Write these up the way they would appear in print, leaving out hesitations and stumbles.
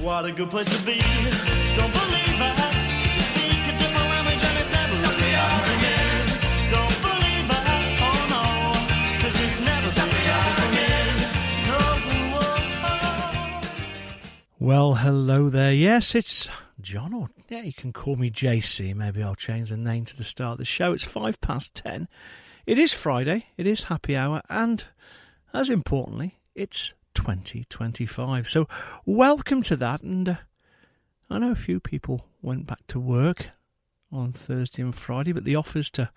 what a good place to be. Don't believe that, 'cause you speak a different language and it's never really happened to me. Don't believe that, oh no, 'cause it's never really happened to me. Well, hello there. Yes, it's John, or yeah, you can call me JC. Maybe I'll change the name to the start of the show. It's 10:05. It is Friday, it is happy hour, and as importantly, it's 2025. So welcome to that. And I know a few people went back to work on Thursday and Friday, but the offers to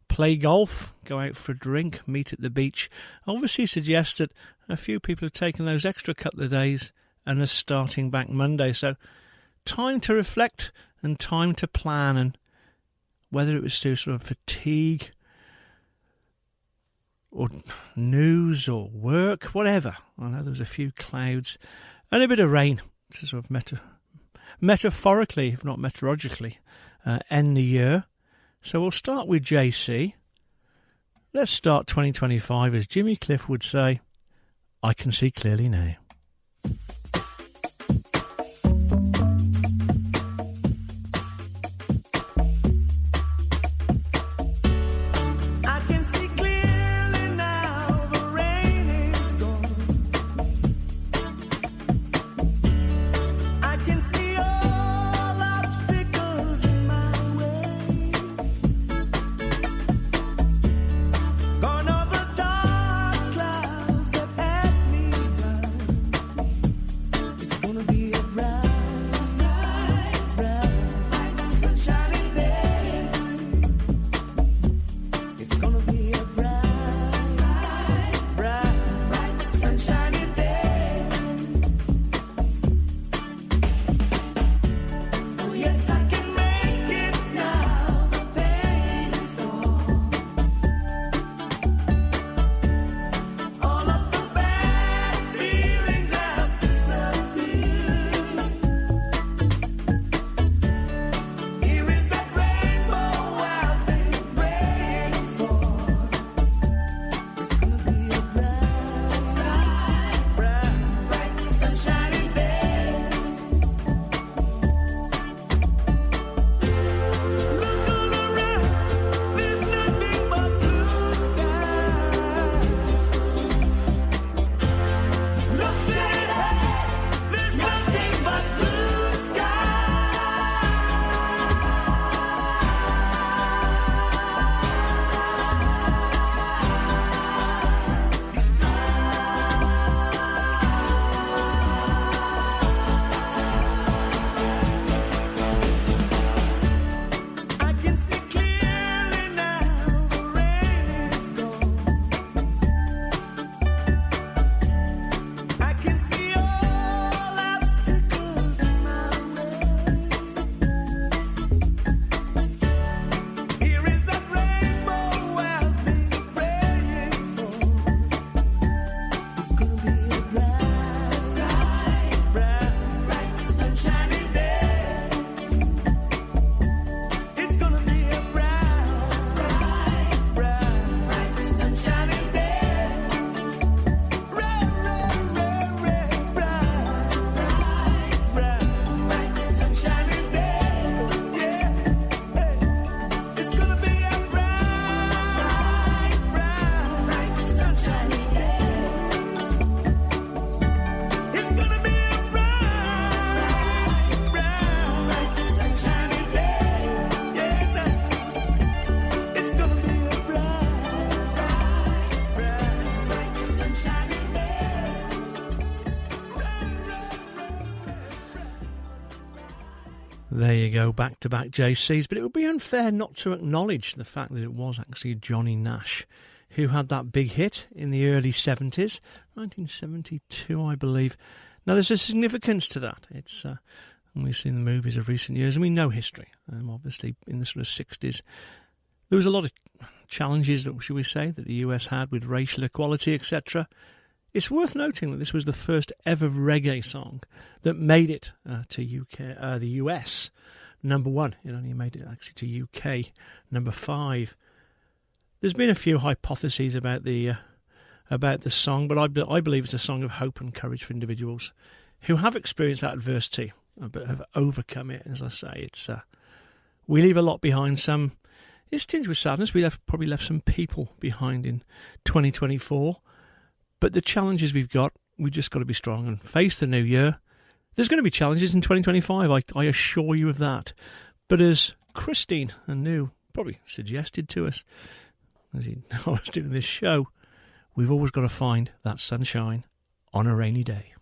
play golf, go out for a drink, meet at the beach obviously suggests that a few people have taken those extra couple of days and are starting back Monday. So time to reflect and time to plan, and whether it was through sort of fatigue or news or work, whatever. I know there was a few clouds and a bit of rain to sort of metaphorically, if not meteorologically, end the year. So we'll start with JC. Let's start 2025, as Jimmy Cliff would say, I can see clearly now. There you go, back-to-back JCs. But it would be unfair not to acknowledge the fact that it was actually Johnny Nash who had that big hit in the early 70s, 1972, I believe. Now, there's a significance to that. It's and we've seen the movies of recent years, and we know history. Obviously, in the sort of 60s, there was a lot of challenges, should we say, that the US had with racial equality, etc. It's worth noting that this was the first ever reggae song that made it to the US number one. It only made it actually to UK number 5. There's been a few hypotheses about the song, but I believe it's a song of hope and courage for individuals who have experienced that adversity but have overcome it. As I say, it's we leave a lot behind. Some it's tinged with sadness. We probably left some people behind in 2024, but the challenges we've just got to be strong and face the new year. There's going to be challenges in 2025, I assure you of that. But as Christine Anu probably suggested to us as I was doing this show, we've always got to find that sunshine on a rainy day.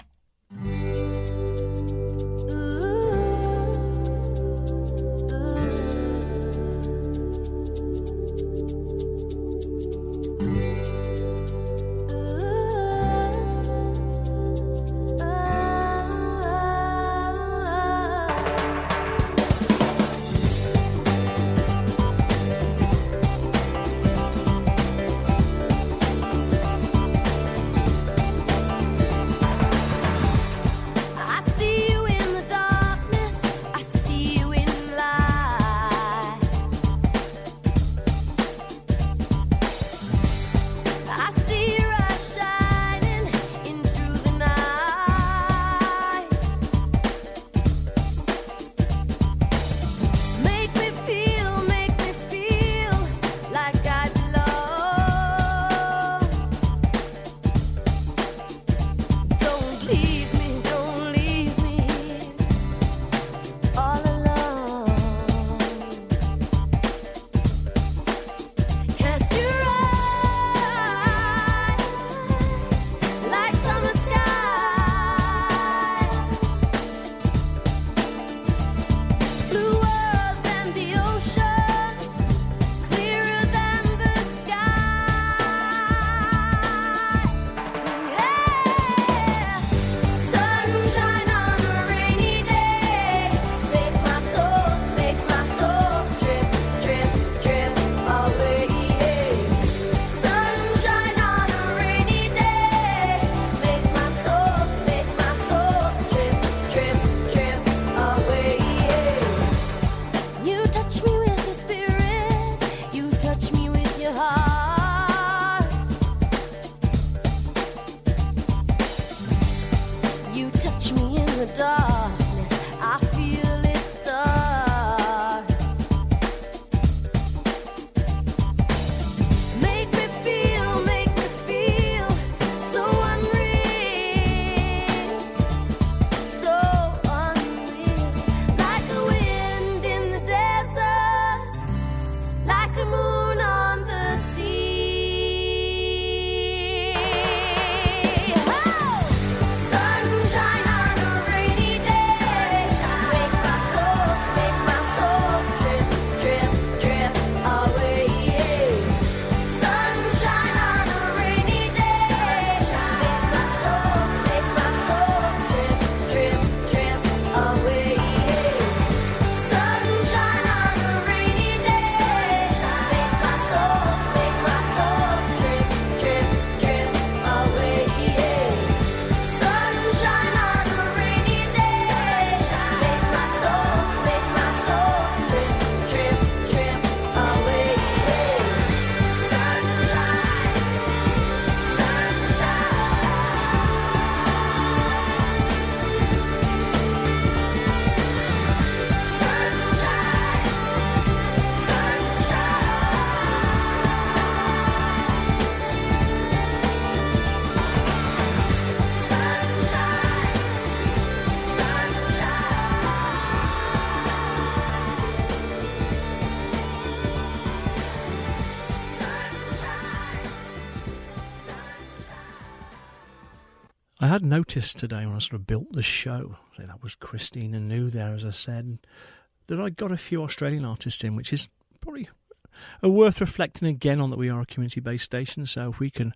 I had noticed today when I sort of built the show, so that was Christine Anu there, as I said, that I got a few Australian artists in, which is probably worth reflecting again on, that we are a community-based station. So if we can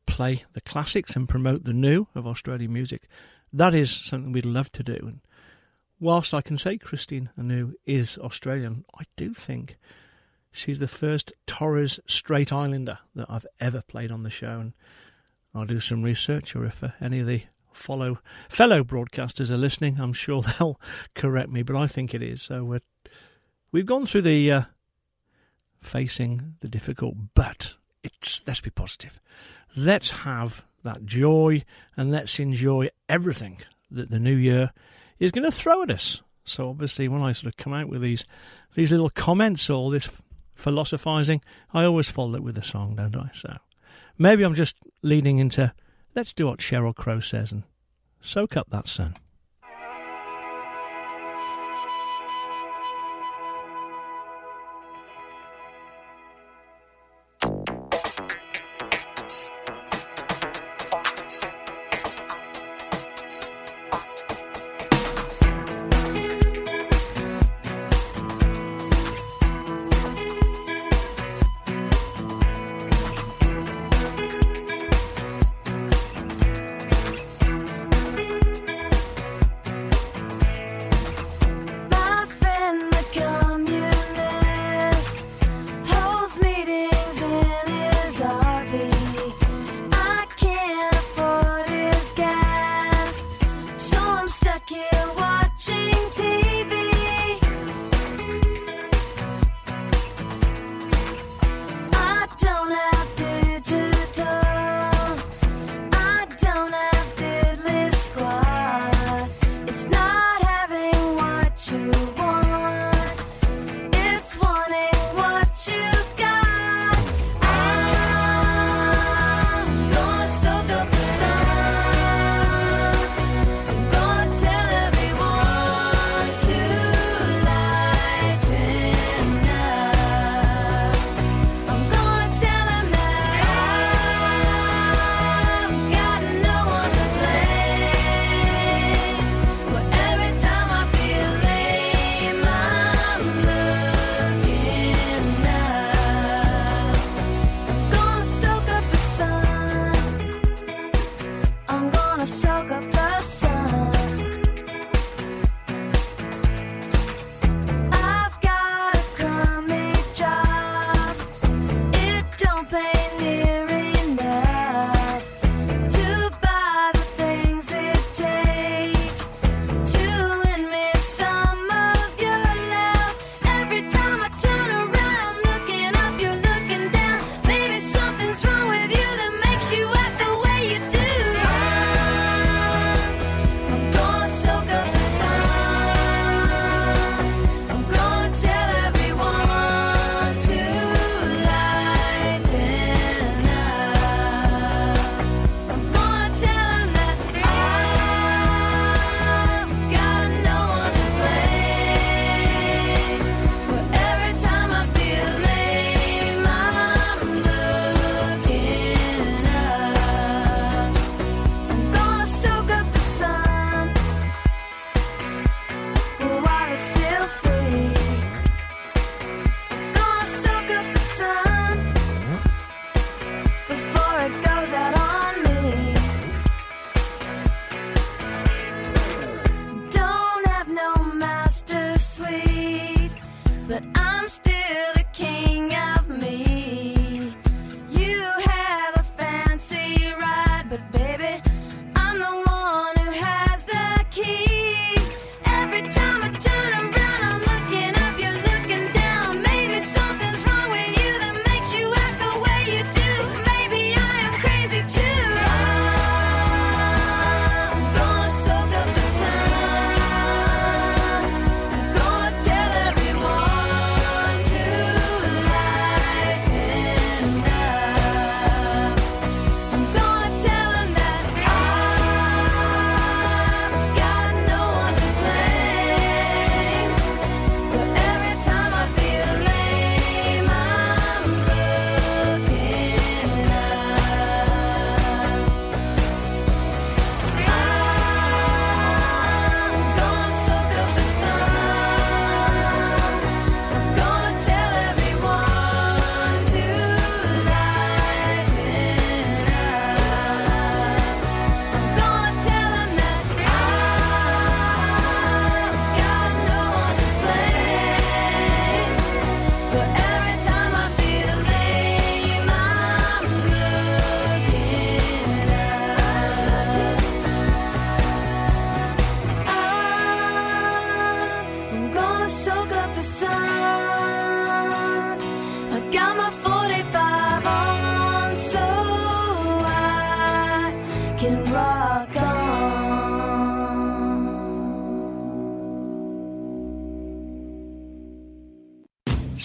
play the classics and promote the new of Australian music, that is something we'd love to do. And whilst I can say Christine Anu is Australian, I do think she's the first Torres Strait Islander that I've ever played on the show. And I'll do some research, or if any of the fellow broadcasters are listening, I'm sure they'll correct me, but I think it is. So we've gone through the facing the difficult, but let's be positive. Let's have that joy and let's enjoy everything that the new year is going to throw at us. So obviously when I sort of come out with these little comments or this philosophising, I always follow it with a song, don't I? So maybe I'm just leading into, let's do what Sheryl Crow says and soak up that sun.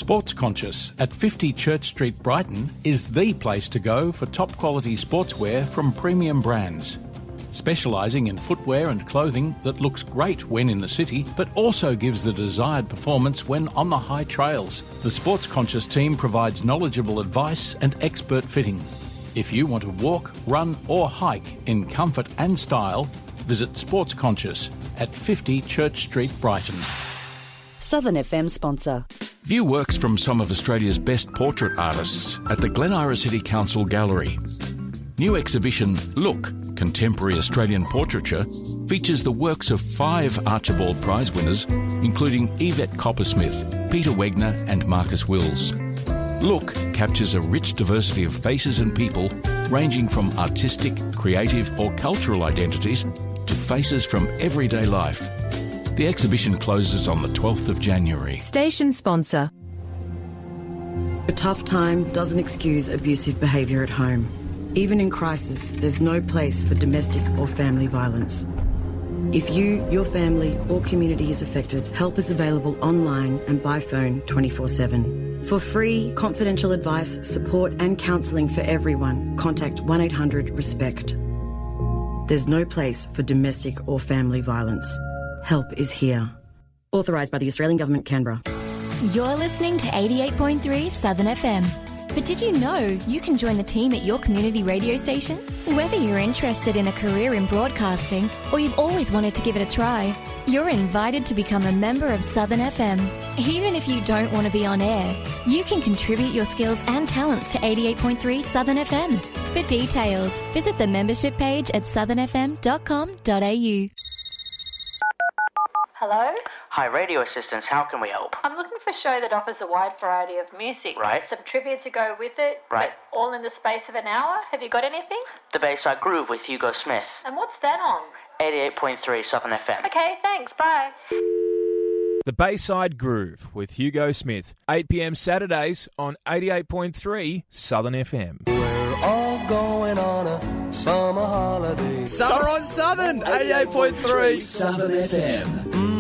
Sports Conscious at 50 Church Street, Brighton is the place to go for top quality sportswear from premium brands. Specialising in footwear and clothing that looks great when in the city, but also gives the desired performance when on the high trails. The Sports Conscious team provides knowledgeable advice and expert fitting. If you want to walk, run or hike in comfort and style, visit Sports Conscious at 50 Church Street, Brighton. Southern FM sponsor. View works from some of Australia's best portrait artists at the Glen Ira City Council Gallery. New exhibition Look, Contemporary Australian Portraiture features the works of 5 Archibald Prize winners, including Yvette Coppersmith, Peter Wegner and Marcus Wills. Look captures a rich diversity of faces and people ranging from artistic, creative or cultural identities to faces from everyday life. The exhibition closes on the 12th of January. Station sponsor. A tough time doesn't excuse abusive behaviour at home. Even in crisis, there's no place for domestic or family violence. If you, your family or community is affected, help is available online and by phone 24/7. For free, confidential advice, support and counselling for everyone, contact 1800-RESPECT. There's no place for domestic or family violence. Help is here. Authorised by the Australian Government, Canberra. You're listening to 88.3 Southern FM. But did you know you can join the team at your community radio station? Whether you're interested in a career in broadcasting or you've always wanted to give it a try, you're invited to become a member of Southern FM. Even if you don't want to be on air, you can contribute your skills and talents to 88.3 Southern FM. For details, visit the membership page at southernfm.com.au. Hello? Hi, radio assistants, how can we help? I'm looking for a show that offers a wide variety of music. Right. Some trivia to go with it. Right. But all in the space of an hour. Have you got anything? The Bayside Groove with Hugo Smith. And what's that on? 88.3 Southern FM. Okay, thanks. Bye. The Bayside Groove with Hugo Smith. 8 p.m. Saturdays on 88.3 Southern FM. We're all going on a summer holiday. Summer on Southern, 88.3 Southern FM.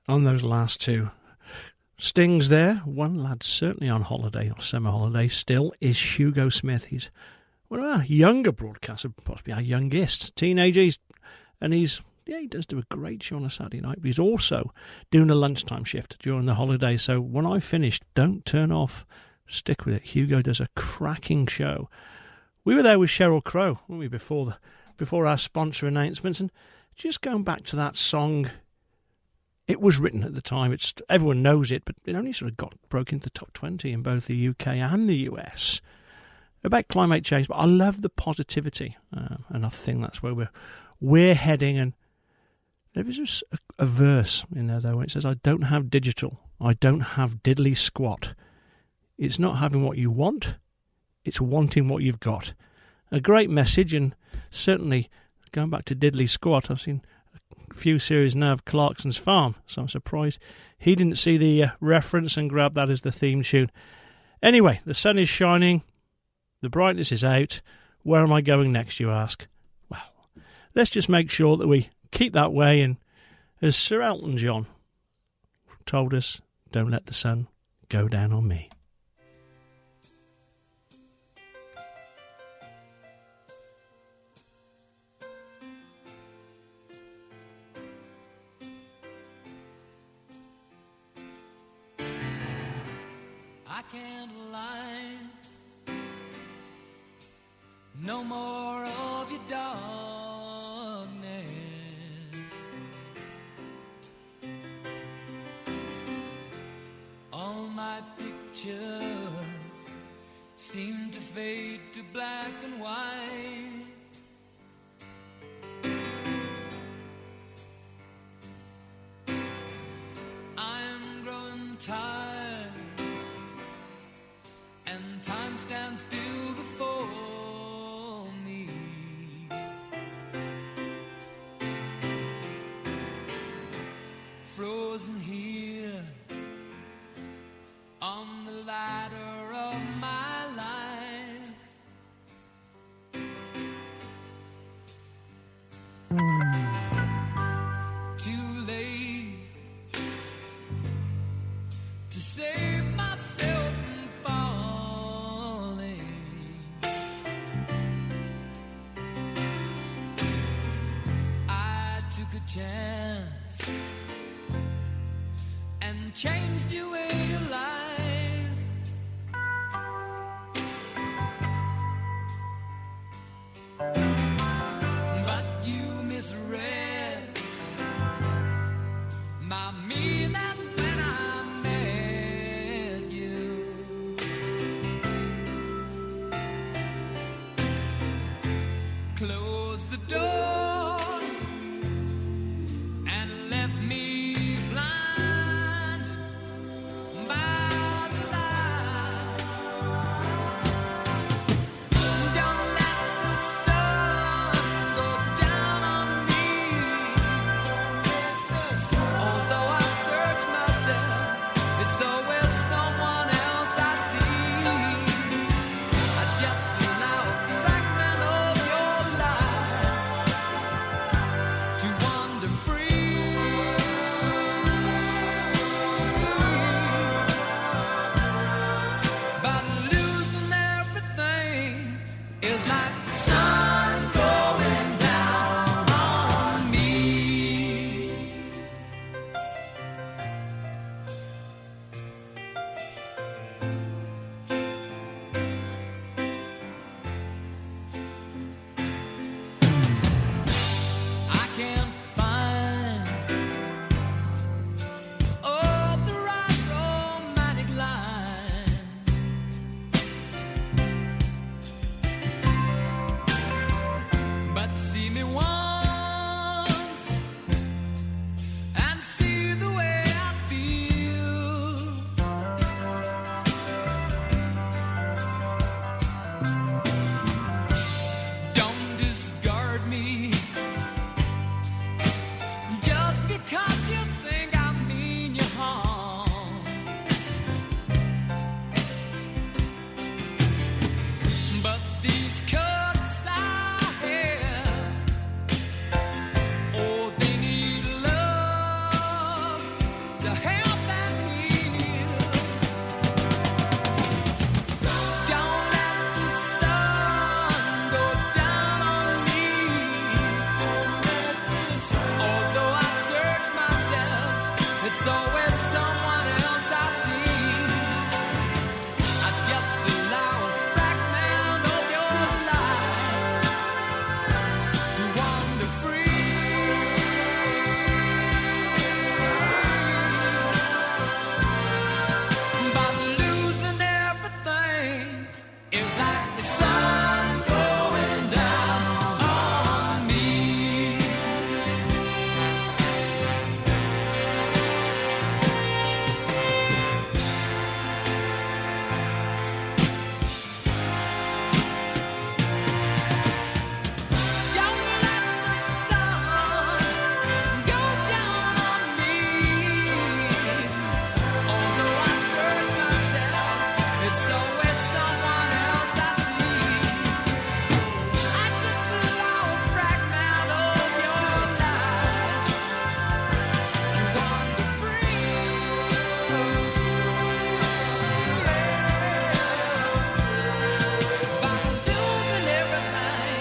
On those last two stings there, one lad certainly on holiday or summer holiday still is Hugo Smith. He's one of our younger broadcasters, possibly our youngest teenager, and he does do a great show on a Saturday night, but he's also doing a lunchtime shift during the holiday. So when I finished, don't turn off, stick with it. Hugo does a cracking show. We were there with Sheryl Crow, weren't we, before our sponsor announcements, and just going back to that song. It was written at the time. Everyone knows it, but it only sort of broke into the top 20 in both the UK and the US about climate change. But I love the positivity, and I think that's where we're heading. And there is just a verse in there though, where it says, "I don't have digital. I don't have diddly squat. It's not having what you want; it's wanting what you've got." A great message, and certainly going back to diddly squat, I've seen few series now of Clarkson's Farm, so I'm surprised he didn't see the reference and grab that as the theme tune. Anyway, the sun is shining, the brightness is out. Where am I going next, you ask? Well, let's just make sure that we keep that way, and as Sir Elton John told us, don't let the sun go down on me. I can't lie. No more of your darkness. All my pictures seem to fade to black and white. I'm growing tired, and time stands still before me. Frozen here on the ladder of my life. Too late chance and changed your way of life. But you misread my meaning when I met you. Close the door and left me blind by the light. Don't let the sun go down on me. Although I search myself, it's always someone else I see. I just allow a fragment of your life to wander free. But losing everything is like the sun going down on me. I can't find the right romantic line. But see me once and see the way I feel. Don't discard me just because you think I mean you harm. But these cuts I have, oh, they need love to help them heal. Don't let the sun go down on me. Although I search myself, it's always someone else I see. I just allow a fragment of your life to wander free. But losing everything is like the sun going down on me. Don't let the sun go down on me. Although I search myself, it's always someone else I see. I just allow a fragment of your life to wander free. By losing everything,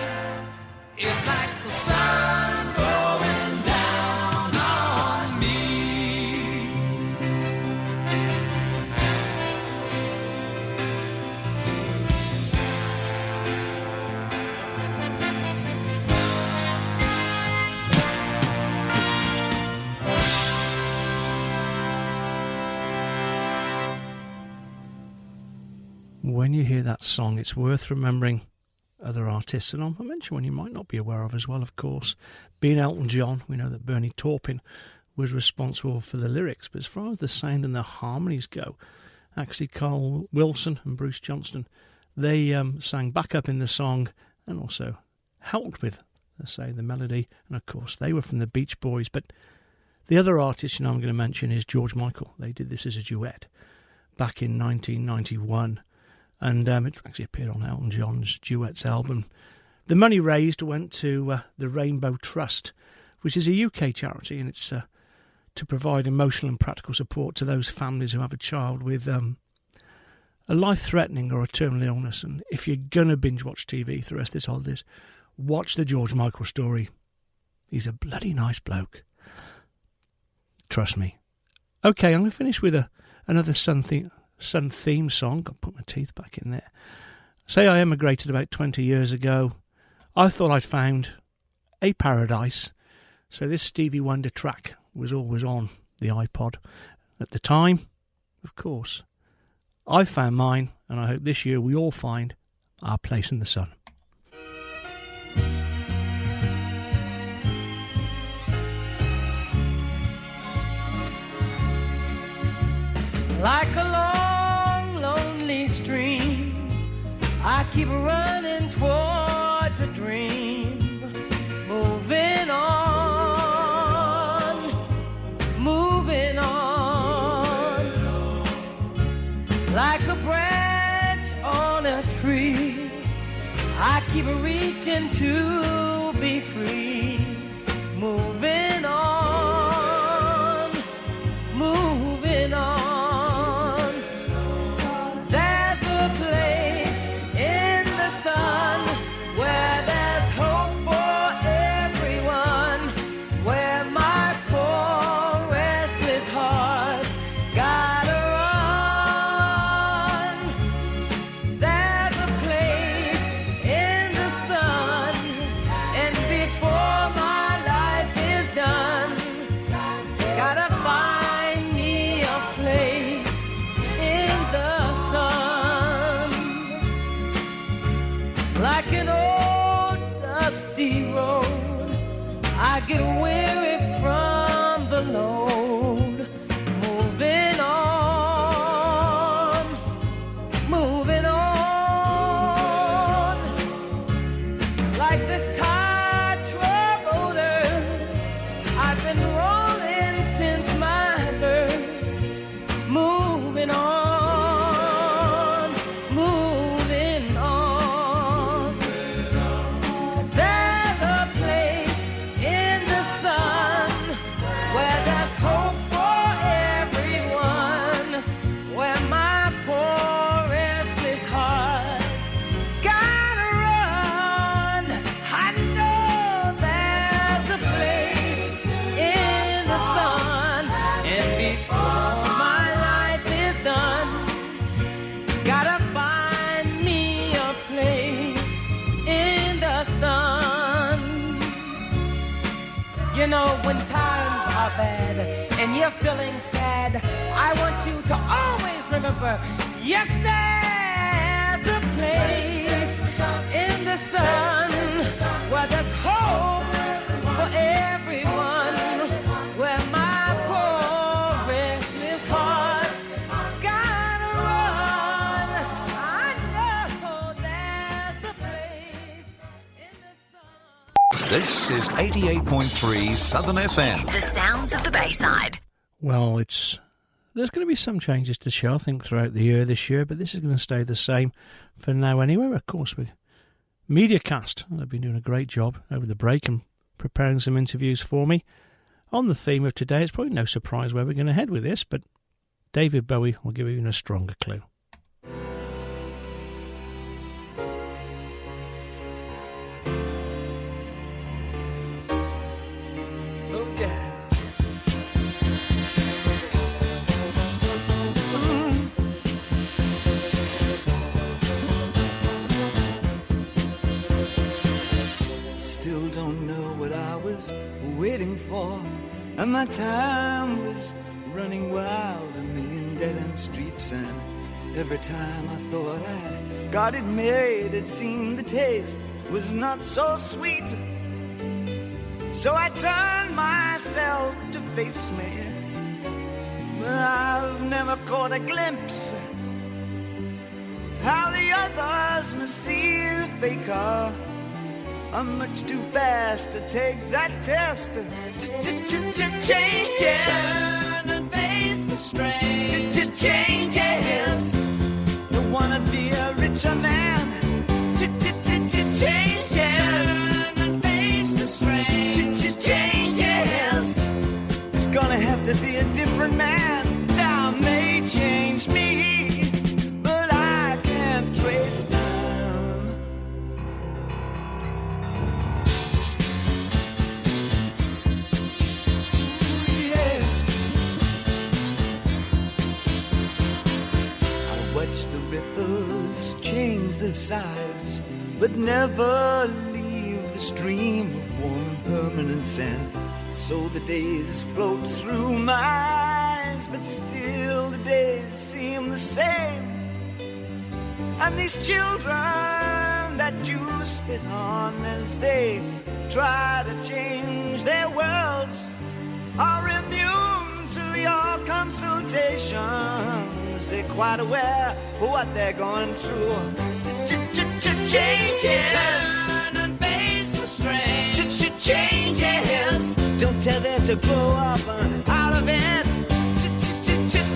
it's like the sun going down on me. When you hear that song, it's worth remembering other artists, and I'll mention one you might not be aware of as well, of course. Being Elton John, we know that Bernie Taupin was responsible for the lyrics, but as far as the sound and the harmonies go, actually Carl Wilson and Bruce Johnston, they sang backup in the song and also helped with, let's say, the melody, and of course they were from the Beach Boys. But the other artist I'm going to mention is George Michael. They did this as a duet back in 1991. And it actually appeared on Elton John's Duets album. The money raised went to the Rainbow Trust, which is a UK charity, and it's to provide emotional and practical support to those families who have a child with a life-threatening or a terminal illness. And if you're going to binge-watch TV for the rest of this holidays, watch the George Michael story. He's a bloody nice bloke. Trust me. Okay, I'm going to finish with another Sun theme song. I'll put my teeth back in there. Say I emigrated about 20 years ago. I thought I'd found a paradise. So this Stevie Wonder track was always on the iPod at the time. Of course, I found mine, and I hope this year we all find our place in the sun. Like a long, lonely stream, I keep running towards a dream, moving on, moving on. Like a branch on a tree, I keep reaching to be free, moving on, moving on. Get weary from the load, moving on, moving on. Like this tide troubled, I've been rolling since my birth, moving on, moving on. There's a place in the sun where there's hope for everyone, where my poor restless heart's gotta run. I know there's a place in the sun, and before my life is done, gotta find me a place in the sun. You know, when times are bad and you're feeling sad, I want you to always remember, yes, there's a place in the sun where there's hope for everyone, where my poor restless heart's gotta run. I know there's a place in the sun. This is 88.3 Southern FM. The sounds of the Bayside. Well, there's going to be some changes to the show, I think, throughout the year this year, but this is going to stay the same for now anyway. Of course, with MediaCast, they've been doing a great job over the break and preparing some interviews for me. On the theme of today, it's probably no surprise where we're going to head with this, but David Bowie will give you even a stronger clue. Oh, yeah. Still don't know what I was waiting for, and my time was running wild, a million dead-end streets, and every time I thought I got it made, it seemed the taste was not so sweet. So I turned myself to face me, but I've never caught a glimpse of how the others must see the faker. I'm much too fast to take that test. Changes. Turn and face the strain. Changes. Don't wanna be a richer man. Changes. Turn and face the strain. Changes. It's gonna have to be a different man. Time may change me, but I can't trace time. sides, but never leave the stream of warm permanent sand. So the days float through my eyes, but still the days seem the same. And these children that you spit on as they try to change their worlds are immune to your consultations. They're quite aware of what they're going through. Changes. Turn and face the strain. Changes. Don't tell them to grow up out of it.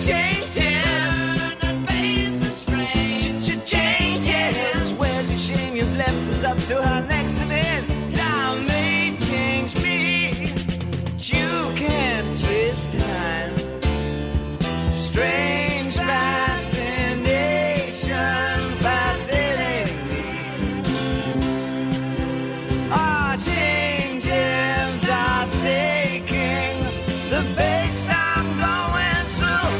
Changes. Turn and face the strain. Changes. Where's your shame? You've left us up to our next event. Time may change me. You can't twist time. Strange fascination fascinating me. Our changes are taking the pace I'm going through.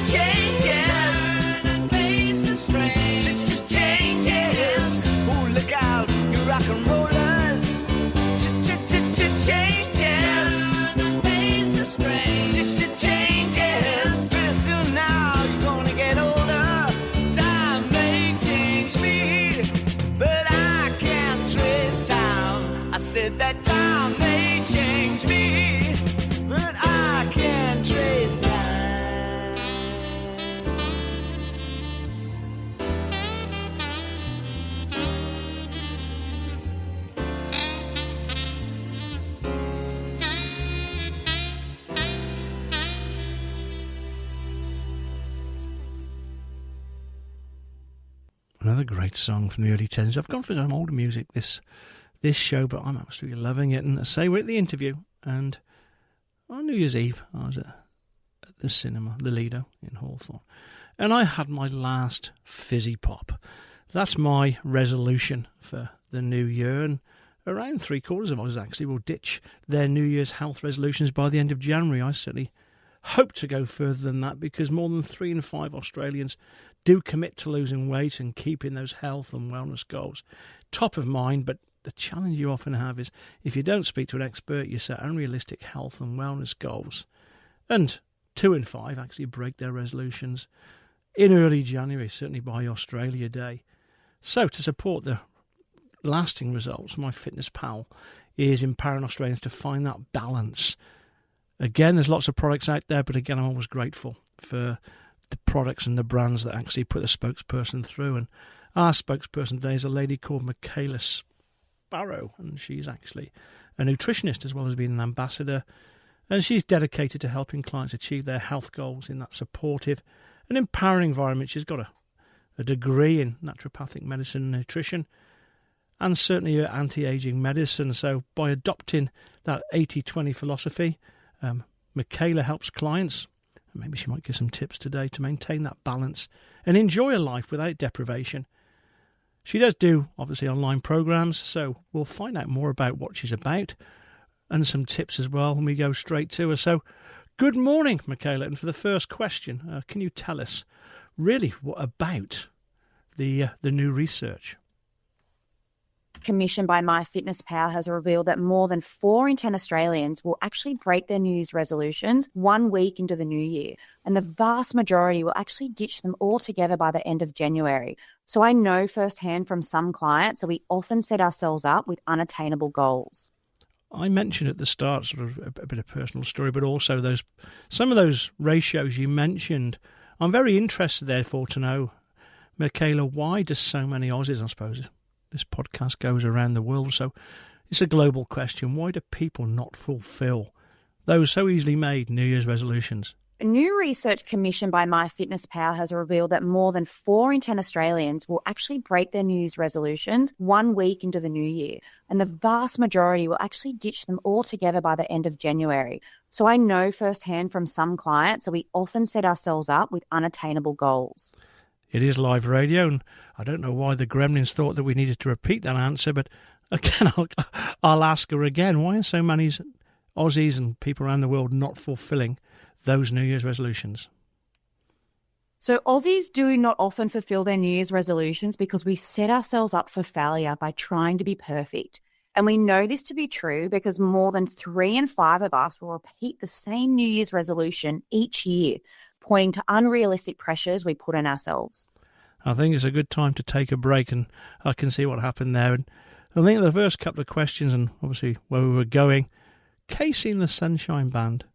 Changes. Turn and face the strange. Changes. Ooh, look out, you rock and rollers. Changes. Turn and face the strange. Changes. Pretty soon now you're gonna get older. Time may change me, but I can't trace time. I said that time may change me, but I can't trace time. Another great song from the early 10s. I've gone for some older music this show, but I'm absolutely loving it. And I say we're at the interview, and on New Year's Eve I was at the cinema, the Lido in Hawthorne, and I had my last fizzy pop. That's my resolution for the new year, and around 3/4 of us actually will ditch their New Year's health resolutions by the end of January. I certainly hope to go further than that, because more than 3 in 5 Australians do commit to losing weight and keeping those health and wellness goals top of mind. But the challenge you often have is, if you don't speak to an expert, you set unrealistic health and wellness goals, and 2 in 5 actually break their resolutions in early January, certainly by Australia Day. So to support the lasting results, MyFitnessPal is empowering Australians to find that balance. Again, there's lots of products out there, but again, I'm always grateful for the products and the brands that actually put the spokesperson through. And our spokesperson today is a lady called Michaela Sparrow, and she's actually a nutritionist as well as being an ambassador, and she's dedicated to helping clients achieve their health goals in that supportive and empowering environment. She's got a degree in naturopathic medicine and nutrition, and certainly anti-aging medicine. So by adopting that 80-20 philosophy, Michaela helps clients, and maybe she might give some tips today to maintain that balance and enjoy a life without deprivation. She does do, obviously, online programs, so we'll find out more about what she's about and some tips as well when we go straight to her. So, good morning, Michaela. And for the first question, can you tell us really what about the new research? Commissioned by MyFitnessPal has revealed that more than 4 in 10 Australians will actually break their New Year's resolutions 1 week into the new year, and the vast majority will actually ditch them altogether by the end of January. So I know firsthand from some clients that we often set ourselves up with unattainable goals. I mentioned at the start sort of a bit of personal story, but also some of those ratios you mentioned. I'm very interested, therefore, to know, Michaela, why do so many Aussies, I suppose, this podcast goes around the world, so it's a global question. Why do people not fulfil those so easily made New Year's resolutions? New research commissioned by MyFitnessPal has revealed that more than 4 in 10 Australians will actually break their New Year's resolutions 1 week into the new year, and the vast majority will actually ditch them altogether by the end of January. So I know firsthand from some clients that we often set ourselves up with unattainable goals. It is live radio, and I don't know why the Gremlins thought that we needed to repeat that answer, but again, I'll ask her again. Why are so many Aussies and people around the world not fulfilling those New Year's resolutions? So Aussies do not often fulfill their New Year's resolutions because we set ourselves up for failure by trying to be perfect. And we know this to be true because more than 3 in 5 of us will repeat the same New Year's resolution each year, pointing to unrealistic pressures we put on ourselves. I think it's a good time to take a break, and I can see what happened there. And I think the first couple of questions, and obviously where we were going, Casey and the Sunshine Band,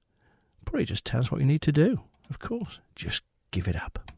probably just tell us what you need to do. Of course, just give it up.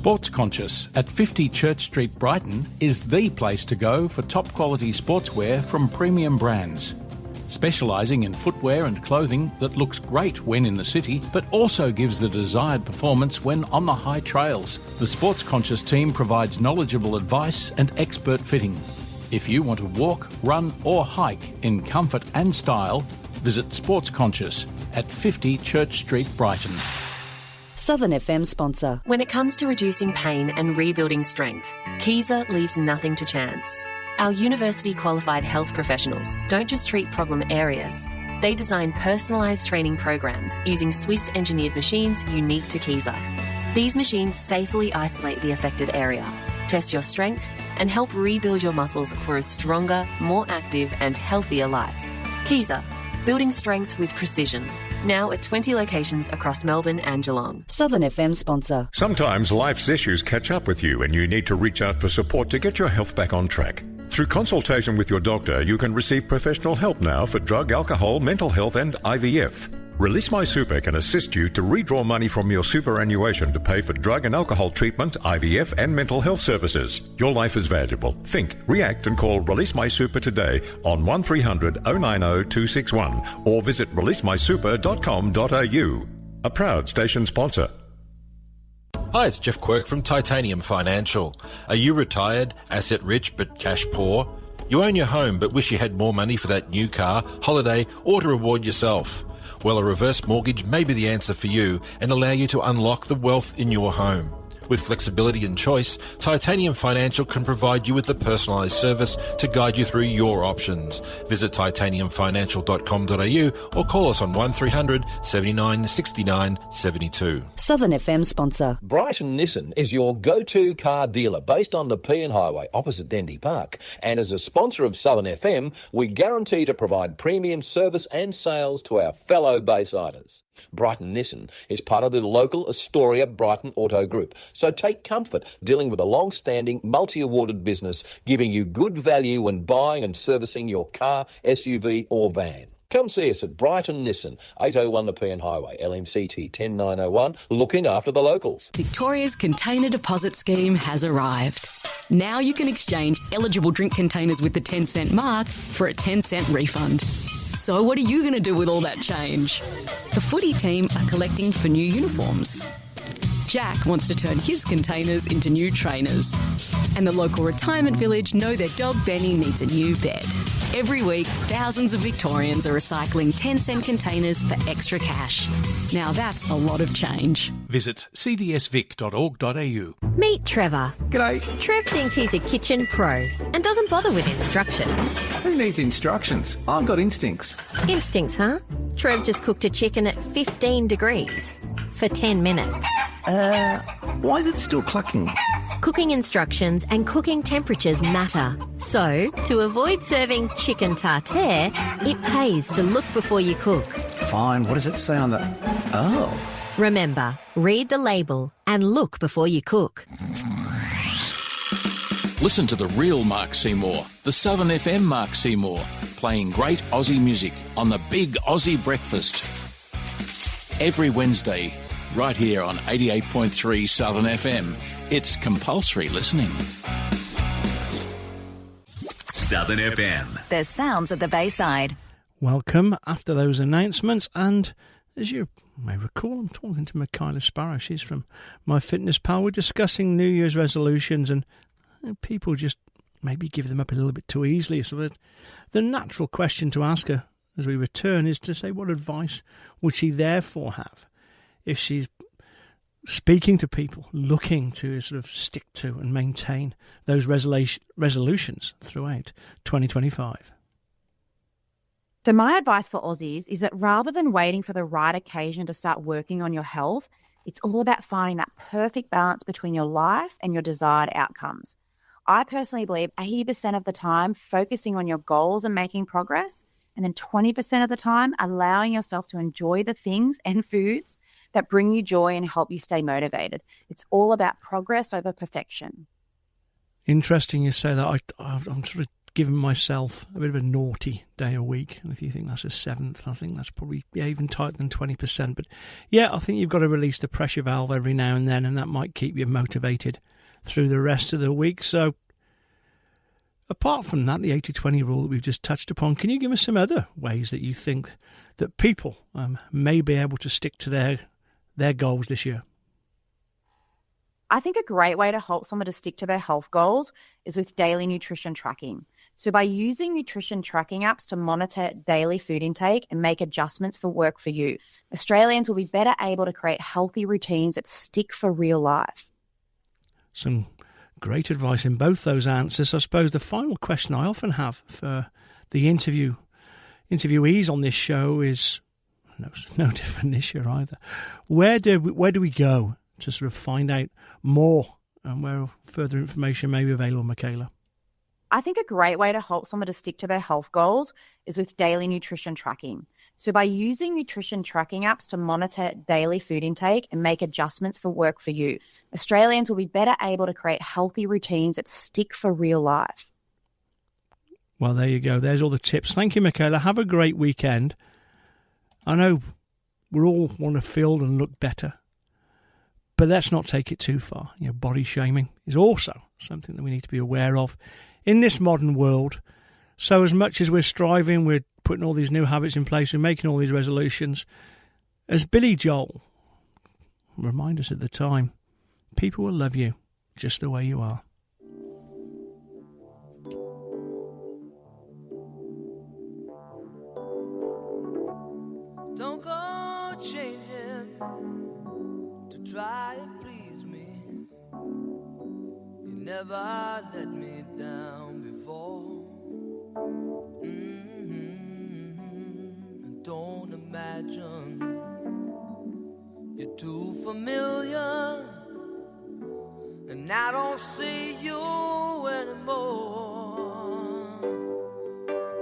Sports Conscious at 50 Church Street, Brighton is the place to go for top quality sportswear from premium brands. Specialising in footwear and clothing that looks great when in the city, but also gives the desired performance when on the high trails. The Sports Conscious team provides knowledgeable advice and expert fitting. If you want to walk, run or hike in comfort and style, Visit Sports Conscious at 50 Church Street, Brighton. Southern FM sponsor. When it comes to reducing pain and rebuilding strength, Kaiser leaves nothing to chance. Our university-qualified health professionals don't just treat problem areas. They design personalised training programs using Swiss-engineered machines unique to Kaiser. These machines safely isolate the affected area, test your strength, and help rebuild your muscles for a stronger, more active and healthier life. Kaiser, building strength with precision. Now at 20 locations across Melbourne and Geelong. Southern FM sponsor. Sometimes life's issues catch up with you and you need to reach out for support to get your health back on track. Through consultation with your doctor, you can receive professional help now for drug, alcohol, mental health and IVF. Release My Super can assist you to redraw money from your superannuation to pay for drug and alcohol treatment, IVF and mental health services. Your life is valuable. Think, react and call Release My Super today on 1300 090 261 or visit releasemysuper.com.au. A proud station sponsor. Hi, it's Jeff Quirk from Titanium Financial. Are you retired, asset rich but cash poor? You own your home but wish you had more money for that new car, holiday or to reward yourself? Well, a reverse mortgage may be the answer for you and allow you to unlock the wealth in your home. With flexibility and choice, Titanium Financial can provide you with a personalised service to guide you through your options. Visit titaniumfinancial.com.au or call us on 1300 79 69 72. Southern FM sponsor. Brighton Nissan is your go-to car dealer based on the Pean Highway opposite Dendy Park. And as a sponsor of Southern FM, we guarantee to provide premium service and sales to our fellow Baysiders. Brighton Nissan is part of the local Astoria Brighton Auto Group, so take comfort dealing with a long-standing, multi-awarded business giving you good value when buying and servicing your car, SUV or van. Come see us at Brighton Nissan, 801 Nepean Highway, LMCT 10901, looking after the locals. Victoria's Container Deposit Scheme has arrived. Now you can exchange eligible drink containers with the 10-cent mark for a 10-cent refund. So what are you going to do with all that change? The footy team are collecting for new uniforms. Jack wants to turn his containers into new trainers. And the local retirement village know their dog Benny needs a new bed. Every week, thousands of Victorians are recycling 10-cent containers for extra cash. Now that's a lot of change. Visit cdsvic.org.au. Meet Trevor. G'day. Trev thinks he's a kitchen pro and doesn't bother with instructions. Who needs instructions? I've got instincts. Instincts, huh? Trev just cooked a chicken at 15 degrees for 10 minutes. Why is it still clucking? Cooking instructions and cooking temperatures matter. So, to avoid serving chicken tartare, it pays to look before you cook. Fine, what does it say on the... Oh. Remember, read the label and look before you cook. Listen to the real Mark Seymour, the Southern FM Mark Seymour, playing great Aussie music on the Big Aussie Breakfast. Every Wednesday, right here on 88.3 Southern FM. It's compulsory listening. Southern FM. The sounds of the Bayside. Welcome after those announcements, and as you may recall, I'm talking to Michaela Sparrow. She's from My Fitness Pal. We're discussing New Year's resolutions, and people just maybe give them up a little bit too easily. So that the natural question to ask her as we return is to say, what advice would she therefore have if she's speaking to people looking to sort of stick to and maintain those resolutions throughout 2025? So my advice for Aussies is that rather than waiting for the right occasion to start working on your health, it's all about finding that perfect balance between your life and your desired outcomes. I personally believe 80% of the time focusing on your goals and making progress, and then 20% of the time allowing yourself to enjoy the things and foods that bring you joy and help you stay motivated. It's all about progress over perfection. Interesting you say that. I'm sort of giving myself a bit of a naughty day a week. And if you think that's a seventh, I think that's probably even tighter than 20%. But yeah, I think you've got to release the pressure valve every now and then, and that might keep you motivated through the rest of the week. So apart from that, the 80-20 rule that we've just touched upon, can you give us some other ways that you think that people may be able to stick to their goals this year? I think a great way to help someone to stick to their health goals is with daily nutrition tracking. So by using nutrition tracking apps to monitor daily food intake and make adjustments for work for you, Australians will be better able to create healthy routines that stick for real life. Some great advice in both those answers. I suppose the final question I often have for the interviewees on this show is no different this year either. Where do we go to sort of find out more and where further information may be available, Michaela? I think a great way to help someone to stick to their health goals is with daily nutrition tracking. So by using nutrition tracking apps to monitor daily food intake and make adjustments for work for you, Australians will be better able to create healthy routines that stick for real life. Well, there you go. There's all the tips. Thank you, Michaela. Have a great weekend. I know we all want to feel and look better, but let's not take it too far. Body shaming is also something that we need to be aware of in this modern world. So as much as we're striving, we're putting all these new habits in place, we're making all these resolutions, as Billy Joel reminded us at the time, people will love you just the way you are. Don't go changing to try and please me. You never let me down before. Don't imagine you're too familiar, and I don't see you anymore.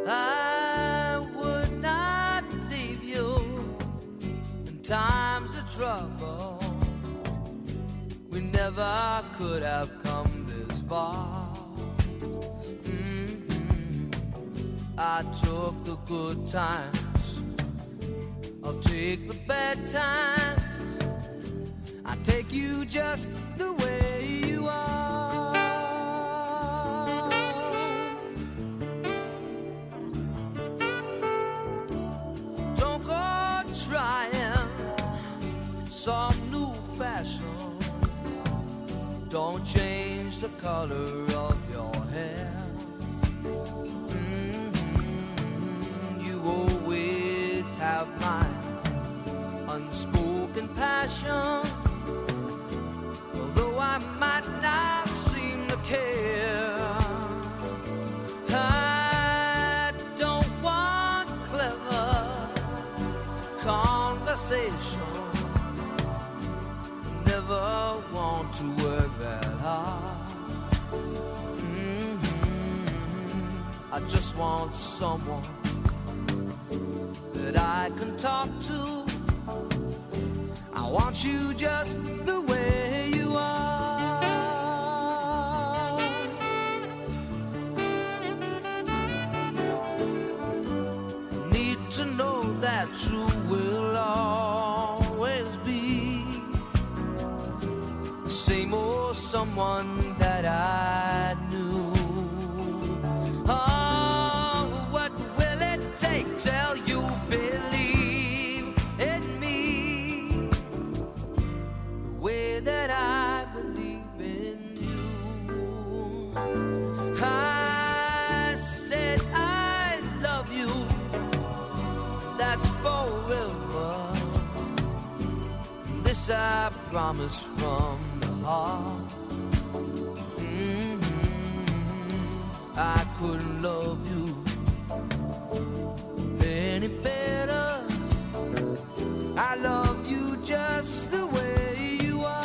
I would not leave you in times of trouble. We never could have come this far. I took the good times, I'll take the bad times. I take you just the way you are. Don't go trying some new fashion. Don't change the color of your hair. You always have my unspoken passion. Although I might not seem to care, I don't want clever conversation. Never want to work that hard. I just want someone that I can talk to. I want you just the way you are. Need to know that you will always be the same old someone that I knew. Oh, what will it take till you believe in me the way that I believe in you? I said I love you, that's forever. This I promise from the heart. I couldn't love you any better. I love you just the way you are.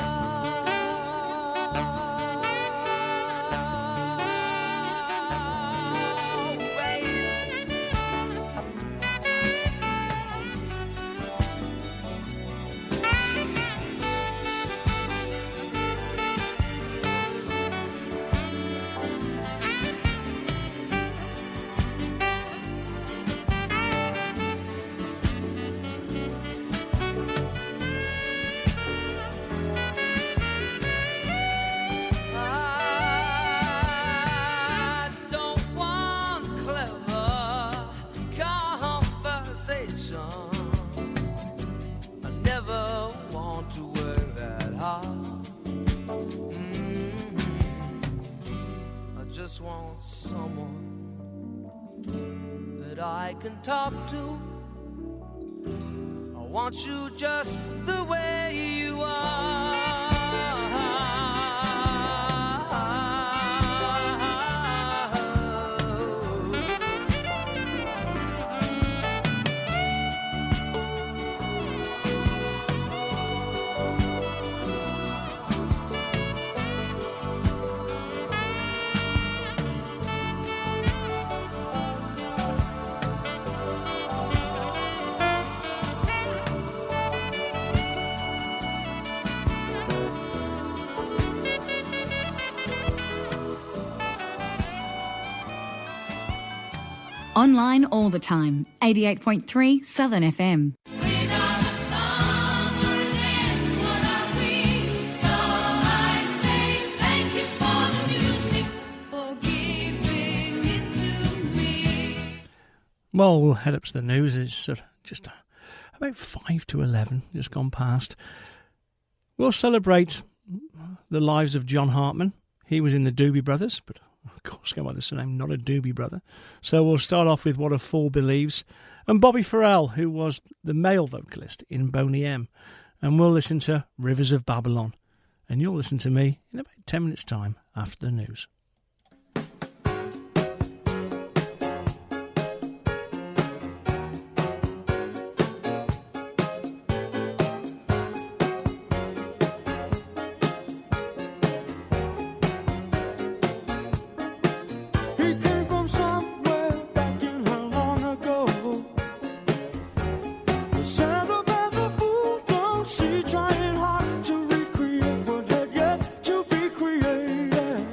Want someone that I can talk to. I want you just the way you are. Online all the time. 88.3 Southern FM. Well, we'll head up to the news. It's just about 5 to 11, just gone past. We'll celebrate the lives of John Hartman. He was in the Doobie Brothers, but of course, go by the surname, not a Doobie Brother. So we'll start off with What a Fool Believes, and Bobby Farrell, who was the male vocalist in Boney M. And we'll listen to Rivers of Babylon. And you'll listen to me in about 10 minutes' time after the news. Trying hard to recreate what had yet to be created.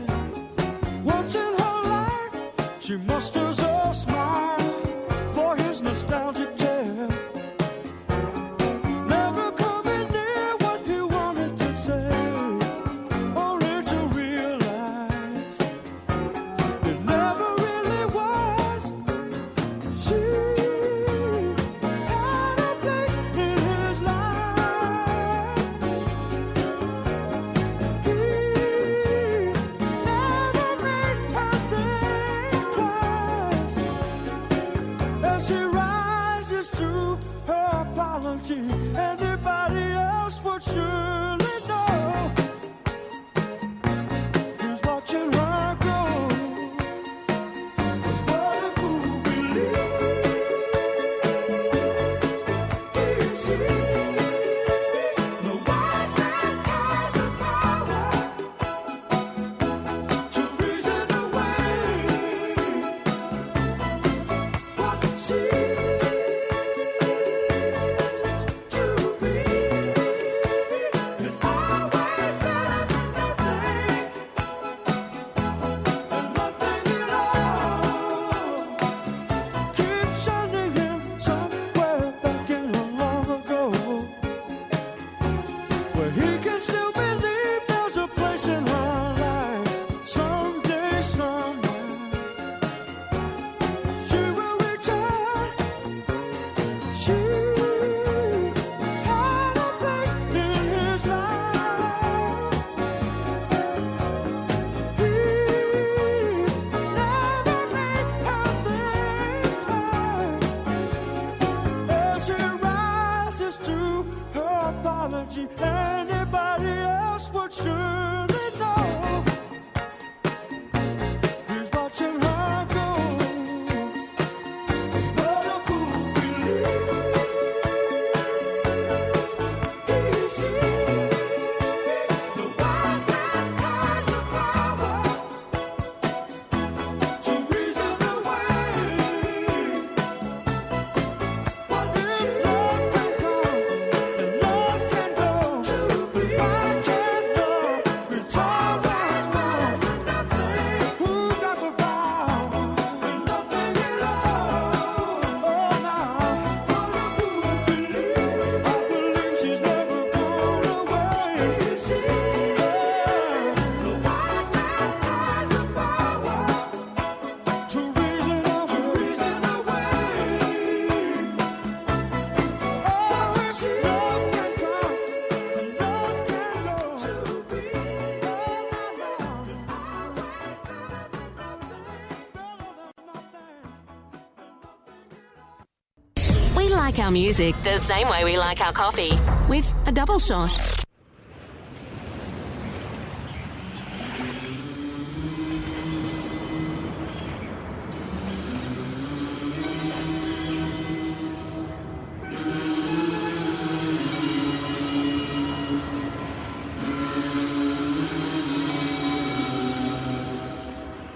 like our music the same way we like our coffee, with a double shot.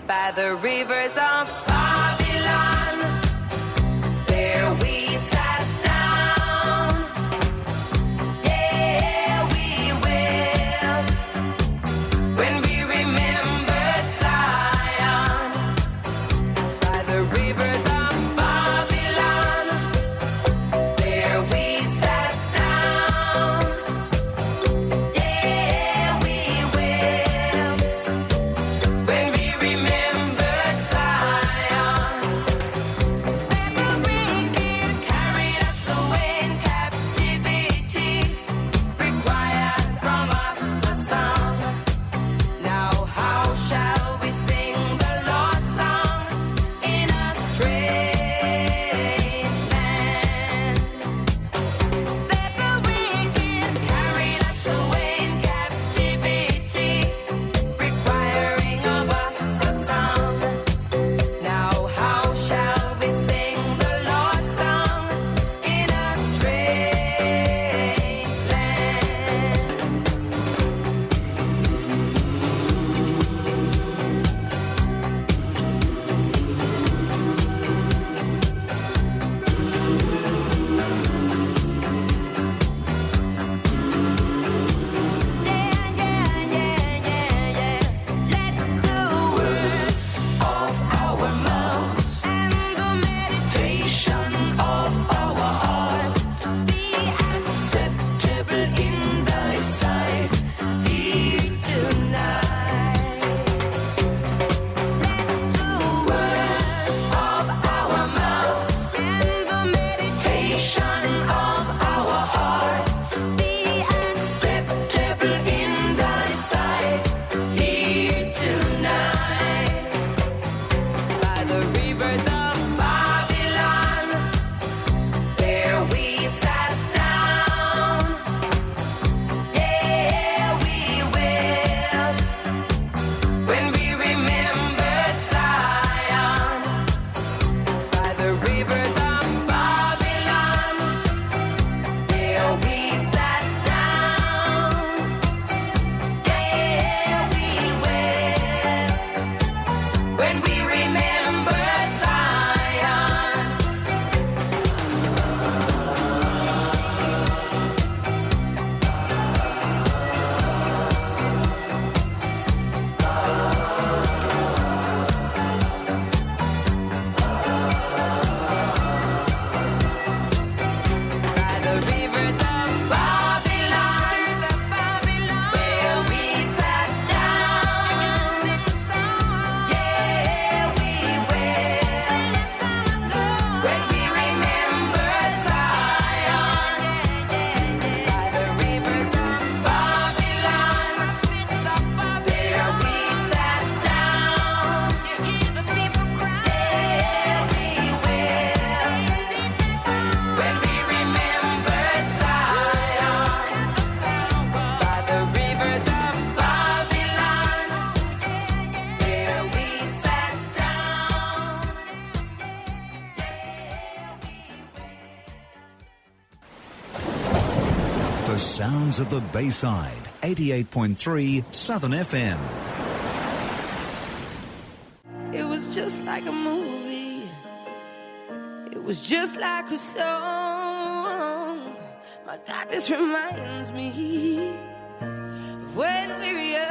By the rivers of Babylon, there we sat down. Yeah, we wept when we remembered Zion. By the rivers of Babylon, there we sat down. Yeah, we wept when we remembered Zion. The wicked carried us away in captivity, required from us a song. Now how shall we sing the Lord's song in a strange land? That the wicked carried us away in captivity, requiring of us a song. Now how shall we sing the Lord's song in a strange Let the words of our mouths and the meditation of our heart be acceptable in thy sight here tonight. Let the words of our mouths and the meditation of our heart be acceptable in thy sight here tonight. By the rivers of Babylon, there we sat down. Yeah, we wept when we remembered Zion. By the rivers of Babylon, there we sat down. Yeah, we wept when we remembered Zion. By the rivers of Babylon, where we sat down. Yeah, we wept when we remembered Zion. By the rivers of Babylon, there we sat down. Yeah, we wept when we remembered Zion. By the rivers of Babylon, there we sat down. The sounds of the Bayside, 88.3 Southern FM. It was just like a movie. It was just like a song. My God, this reminds me of when we were young.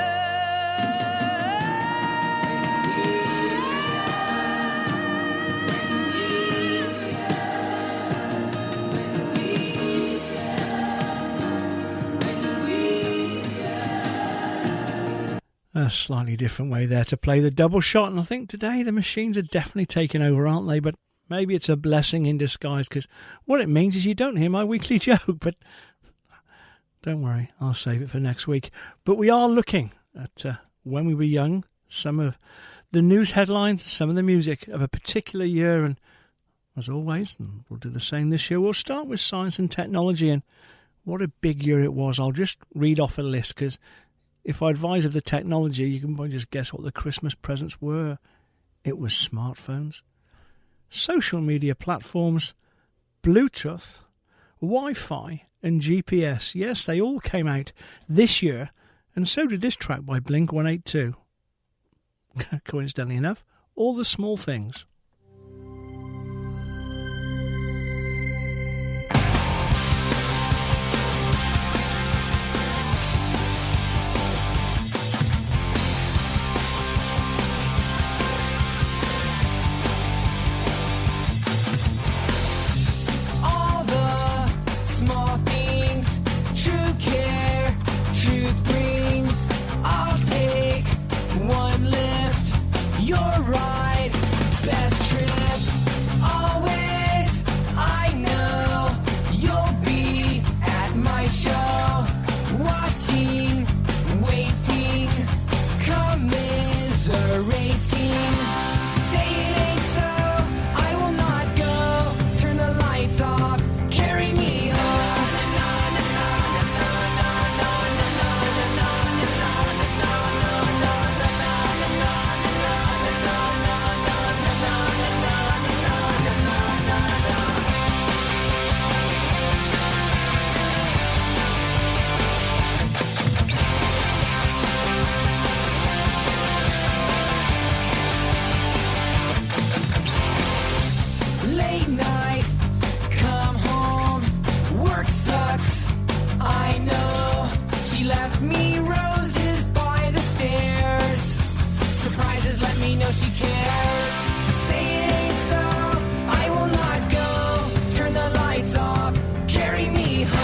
A slightly different way there to play the double shot, and I think today the machines are definitely taking over, aren't they? But maybe it's a blessing in disguise, because what it means is you don't hear my weekly joke. But don't worry, I'll save it for next week. But we are looking at when we were young, some of the news headlines, some of the music of a particular year, and as always, and we'll do the same this year. We'll start with science and technology, and what a big year it was. I'll just read off a list, because if I advise of the technology, you can probably just guess what the Christmas presents were. It was smartphones, social media platforms, Bluetooth, Wi-Fi and GPS. Yes, they all came out this year, and so did this track by Blink-182. Coincidentally enough, all the small things. All the small things, true care, truth brings. I'll take one lift, you're right, best trip. Always, I know you'll be at my show, watching, waiting, commiserating. Say it ain't so, I will not go. Turn the lights off, carry me home. Late night, come home, work sucks, I know. She left me roses by the stairs. Surprises let me know she cares. Say it ain't so, I will not go. Turn the lights off, carry me home.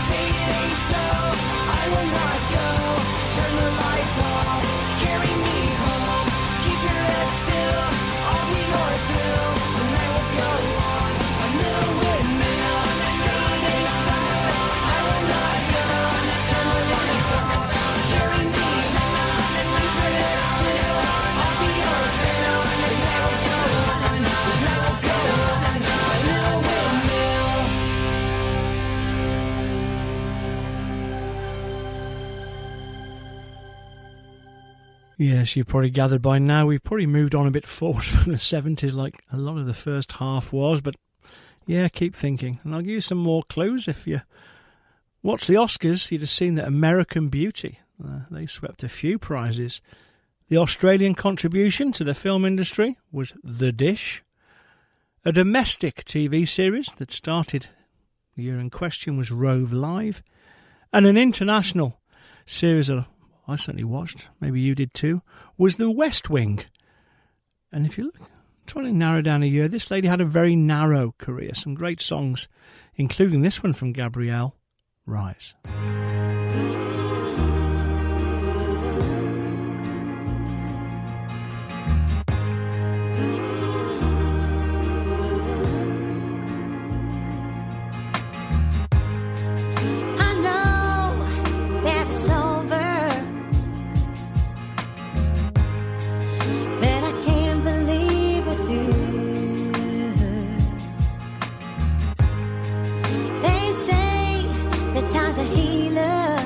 Say it ain't so, I will not go. Turn the lights off, carry me home. Keep your head still, I'll be your thrill. The night will go on, a little windmill. Say it ain't so, I will not go. Turn the lights off, carry me home. Keep your head still, I'll be your thrill. The night will go on, the night will go on, a little windmill. Yes, you've probably gathered by now we've probably moved on a bit forward from the 70s like a lot of the first half was, but yeah, keep thinking. And I'll give you some more clues. If you watch the Oscars, you'd have seen that American Beauty, they swept a few prizes. The Australian contribution to the film industry was The Dish. A domestic TV series that started the year in question was Rove Live. And an international series that I certainly watched, maybe you did too, was The West Wing. And if you look, trying to narrow down a year, this lady had a very narrow career. Some great songs, including this one from Gabrielle, Rise. I know that it's over, but I can't believe it. They say that time's a healer.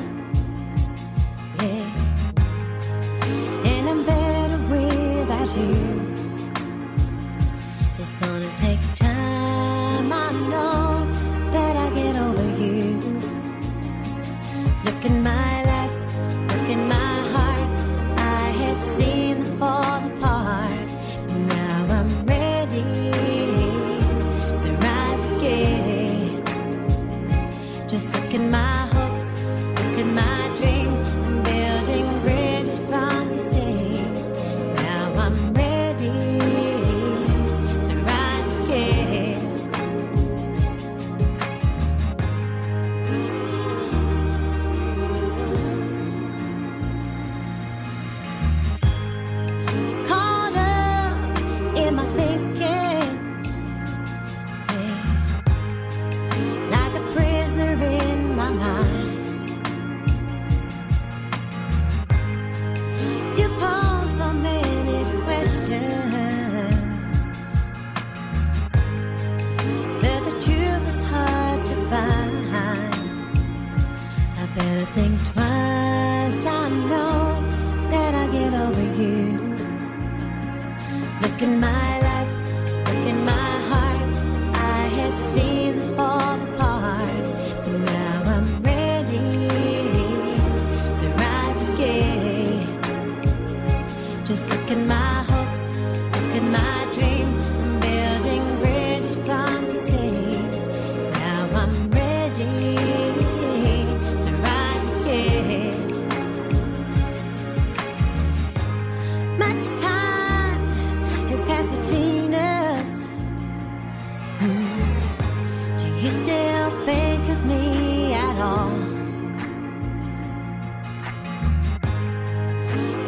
you still think of me at all?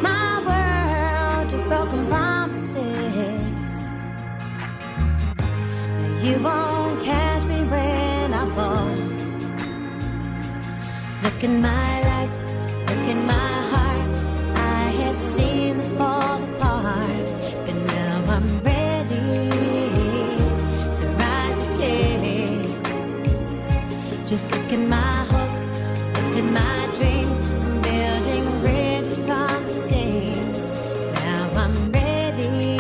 My world of broken promises. You won't catch me when I fall. Look in my life, look in my heart. I have seen them fall apart, but now I'm ready to rise again. Just look at my hopes, look at my dreams. I'm building bridges from the seams. Now I'm ready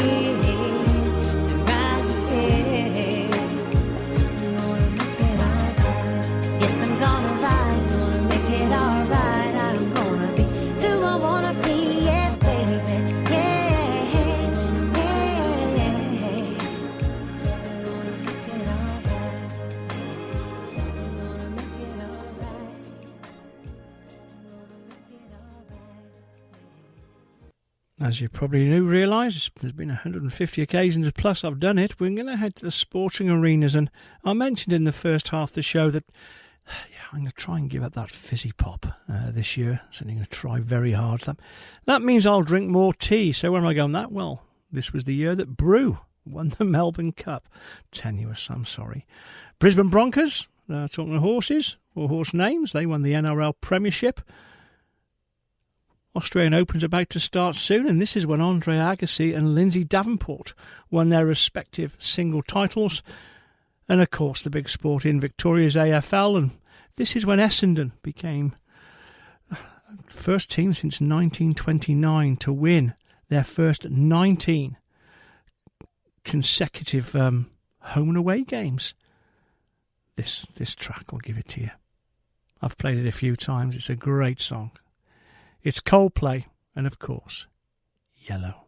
to rise again. I'm gonna make it alright. Yes, I'm gonna rise, gonna make it alright. I'm gonna be who I wanna be, yeah, baby, yeah, yeah, yeah. I'm gonna make it alright. As you probably realise, there's been 150 occasions plus I've done it. We're going to head to the sporting arenas, and I mentioned in the first half of the show that I'm going to try and give up that fizzy pop this year. So I'm going to try very hard. That means I'll drink more tea. So where am I going that? Well, this was the year that Brew won the Melbourne Cup. Tenuous, I'm sorry. Brisbane Broncos, talking of horses, or horse names, they won the NRL Premiership. Australian Open's about to start soon, and this is when Andre Agassi and Lindsay Davenport won their respective single titles. And of course the big sport in Victoria's AFL, and this is when Essendon became the first team since 1929 to win their first 19 consecutive home and away games. This track, I'll give it to you. I've played it a few times. It's a great song. It's Coldplay, and of course, Yellow.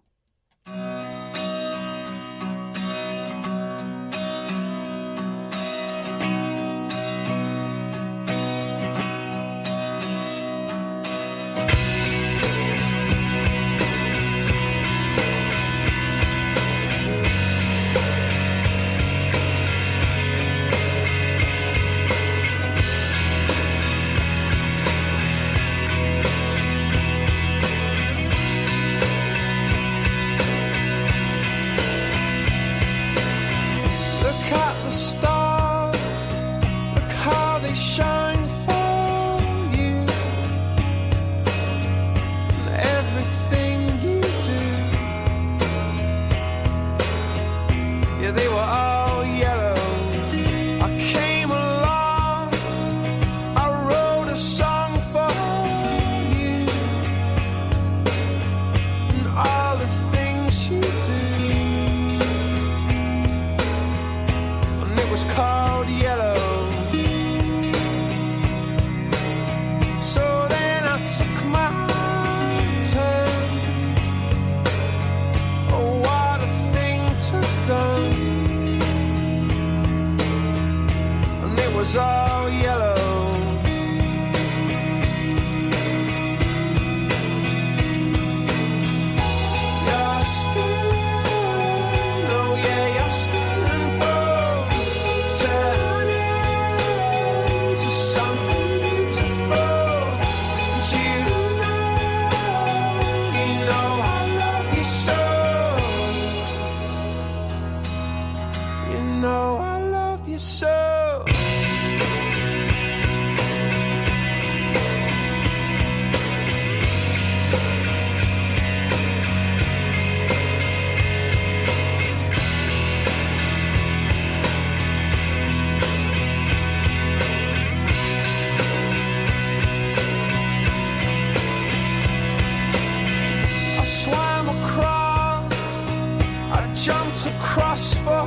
Across for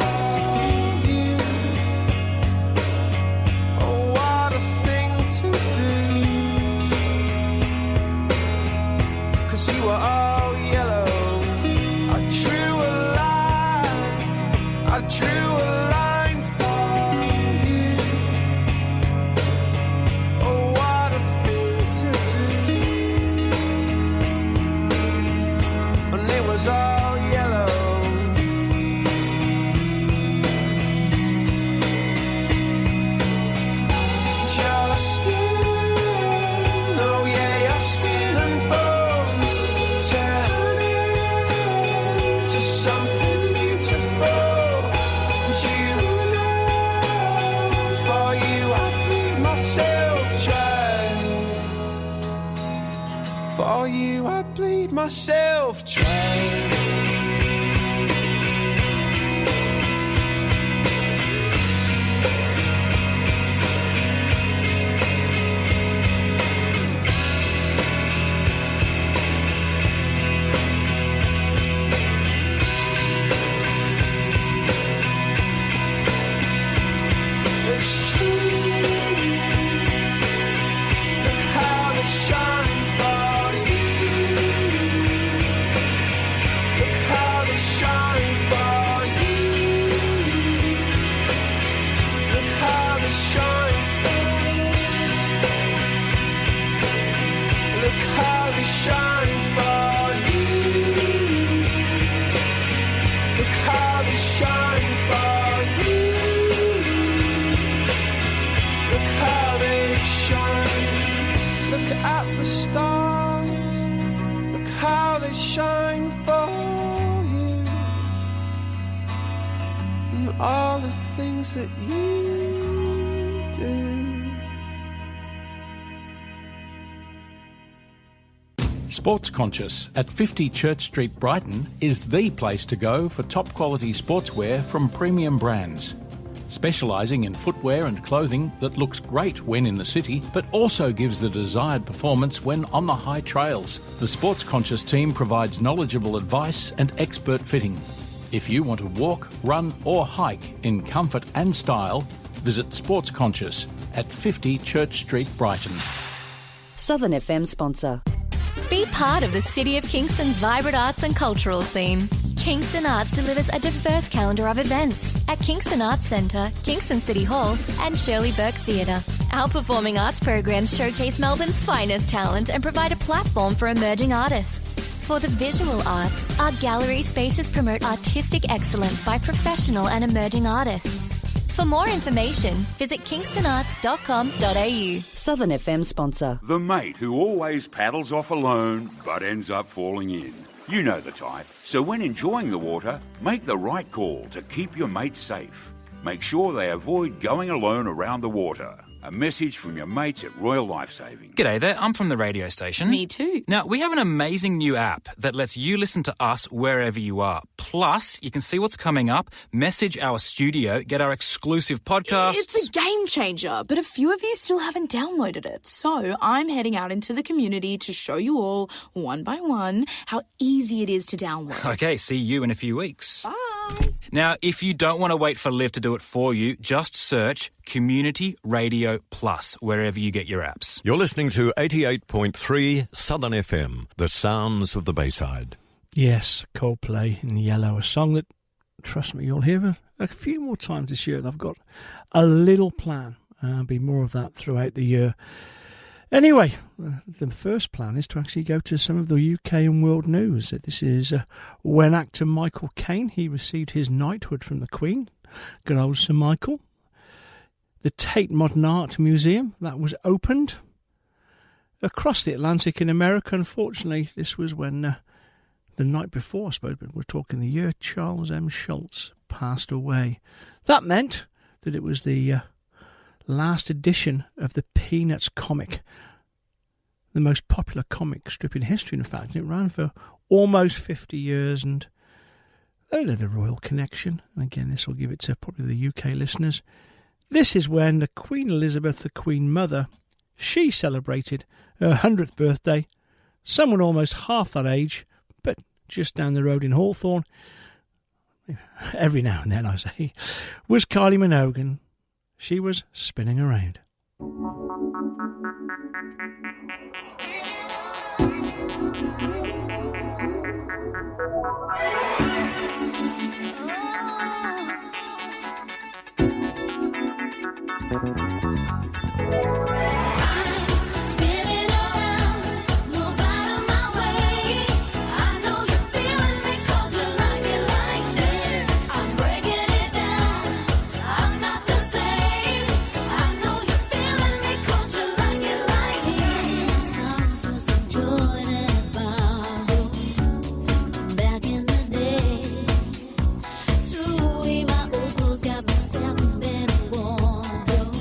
you, myself trying. It's true. Look how they shine for you. Look how they shine for you. Look how they shine for you. Look how they shine for you. Look how they shine for you. Look how they shine. Look at the stars. Look how they shine for you. And all the things that you do. Sports Conscious at 50 Church Street, Brighton is the place to go for top quality sportswear from premium brands. Specialising in footwear and clothing that looks great when in the city, but also gives the desired performance when on the high trails. The Sports Conscious team provides knowledgeable advice and expert fitting. If you want to walk, run or hike in comfort and style, visit Sports Conscious at 50 Church Street, Brighton. Southern FM sponsor. Be part of the City of Kingston's vibrant arts and cultural scene. Kingston Arts delivers a diverse calendar of events at Kingston Arts Centre, Kingston City Hall and Shirley Burke Theatre. Our performing arts programs showcase Melbourne's finest talent and provide a platform for emerging artists. For the visual arts, our gallery spaces promote artistic excellence by professional and emerging artists. For more information, visit kingstonarts.com.au. Southern FM sponsor. The mate who always paddles off alone but ends up falling in. You know the type. So when enjoying the water, make the right call to keep your mates safe. Make sure they avoid going alone around the water. A message from your mates at Royal Lifesaving. G'day there, I'm from the radio station. Me too. Now, we have an amazing new app that lets you listen to us wherever you are. Plus, you can see what's coming up, message our studio, get our exclusive podcasts. It's a game changer, but a few of you still haven't downloaded it. So I'm heading out into the community to show you all, one by one, how easy it is to download. Okay, see you in a few weeks. Bye. Now, if you don't want to wait for Liv to do it for you, just search Community Radio Plus wherever you get your apps. You're listening to 88.3 Southern FM, the sounds of the Bayside. Yes, Coldplay in Yellow, a song that, trust me, you'll hear a few more times this year. I've got a little plan. There'll be more of that throughout the year. Anyway, the first plan is to actually go to some of the UK and world news. This is when actor Michael Caine, he received his knighthood from the Queen. Good old Sir Michael. The Tate Modern Art Museum, that was opened. Across the Atlantic in America, unfortunately, this was when the night before, I suppose, but we're talking the year Charles M. Schulz passed away. That meant that it was the last edition of the Peanuts comic, the most popular comic strip in history, in fact. It ran for almost 50 years, and they had a royal connection. And again, this will give it to probably the UK listeners. This is when the Queen Elizabeth, the Queen Mother, she celebrated her 100th birthday. Someone almost half that age, but just down the road in Hawthorne, every now and then I say, was Kylie Minogue. She was spinning around. Spinning around, move out of my way. I know you're feeling me 'cause you like it like this. I'm breaking it down, I'm not the same. I know you're feeling me 'cause you like it like this. Time for some joy that I borrowed back in the day. Threw away my old clothes, got myself a better wardrobe.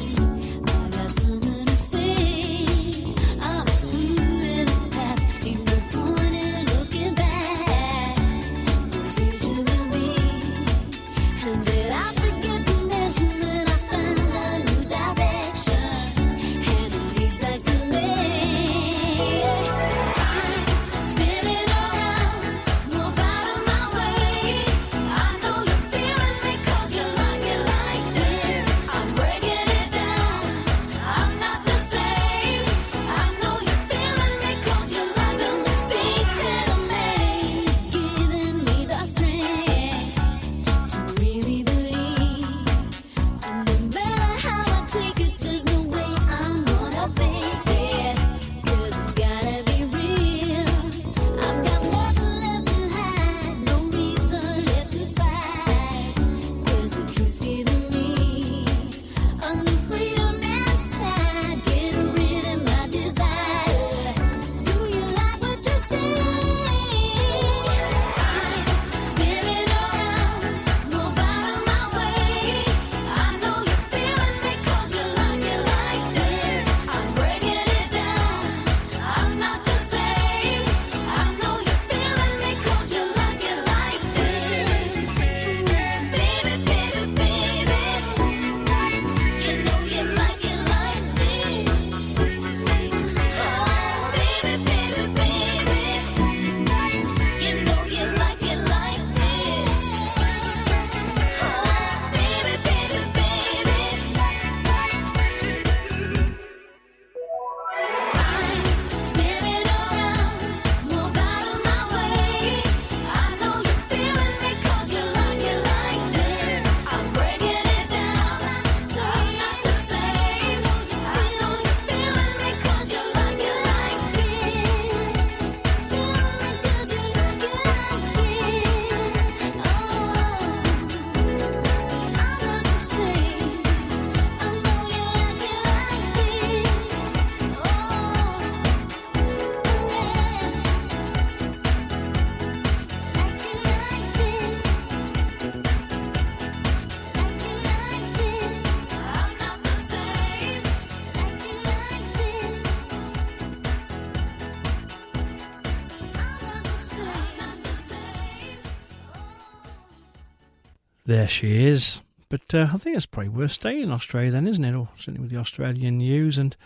There she is. But I think it's probably worth staying in Australia then, isn't it? Or certainly with the Australian news and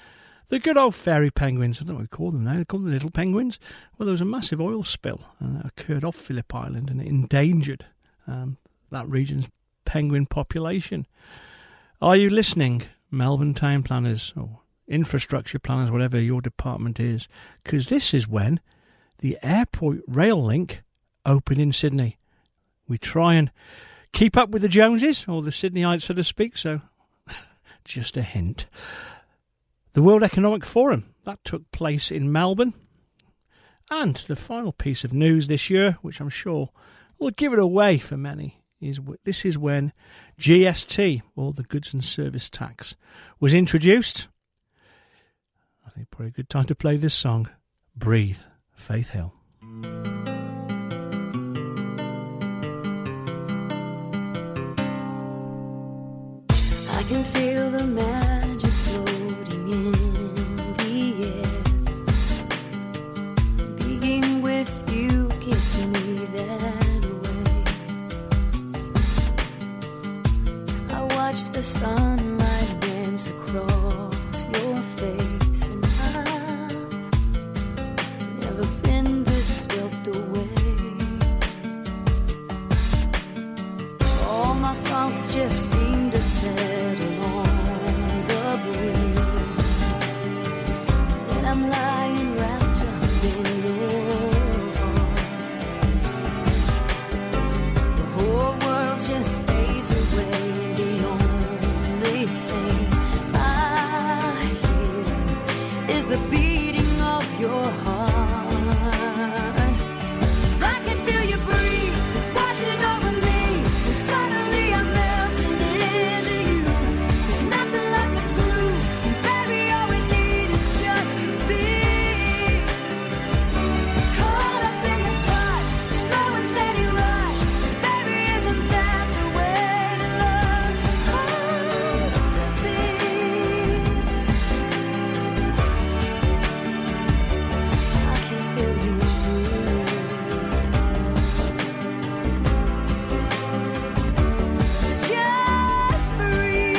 the good old fairy penguins. I don't know what we call them now. They call them the little penguins. Well, there was a massive oil spill that occurred off Phillip Island, and it endangered that region's penguin population. Are you listening, Melbourne town planners or infrastructure planners, whatever your department is? Because this is when the airport rail link opened in Sydney. We try and keep up with the Joneses, or the Sydneyites, so to speak, so just a hint. The World Economic Forum, that took place in Melbourne. And the final piece of news this year, which I'm sure will give it away for many, is this is when GST, or the Goods and Service Tax, was introduced. I think probably a good time to play this song, Breathe, Faith Hill. I can feel the magic floating in the air. Being with you gets me that way. I watch the sunlight dance across your face, and I've never been this swept away. All my thoughts just seem to settle on the breeze, and I'm lying wrapped up in your arms. The whole world just fades away, and the only thing I hear is the beating of your heart. I can feel you breathe, it's washing over me, and suddenly I'm melting into you. There's nothing left to prove, and baby, all we need is just to be caught up in the touch, slow and steady rush. Baby, isn't that the way that love's supposed to be? I can feel you just breathe.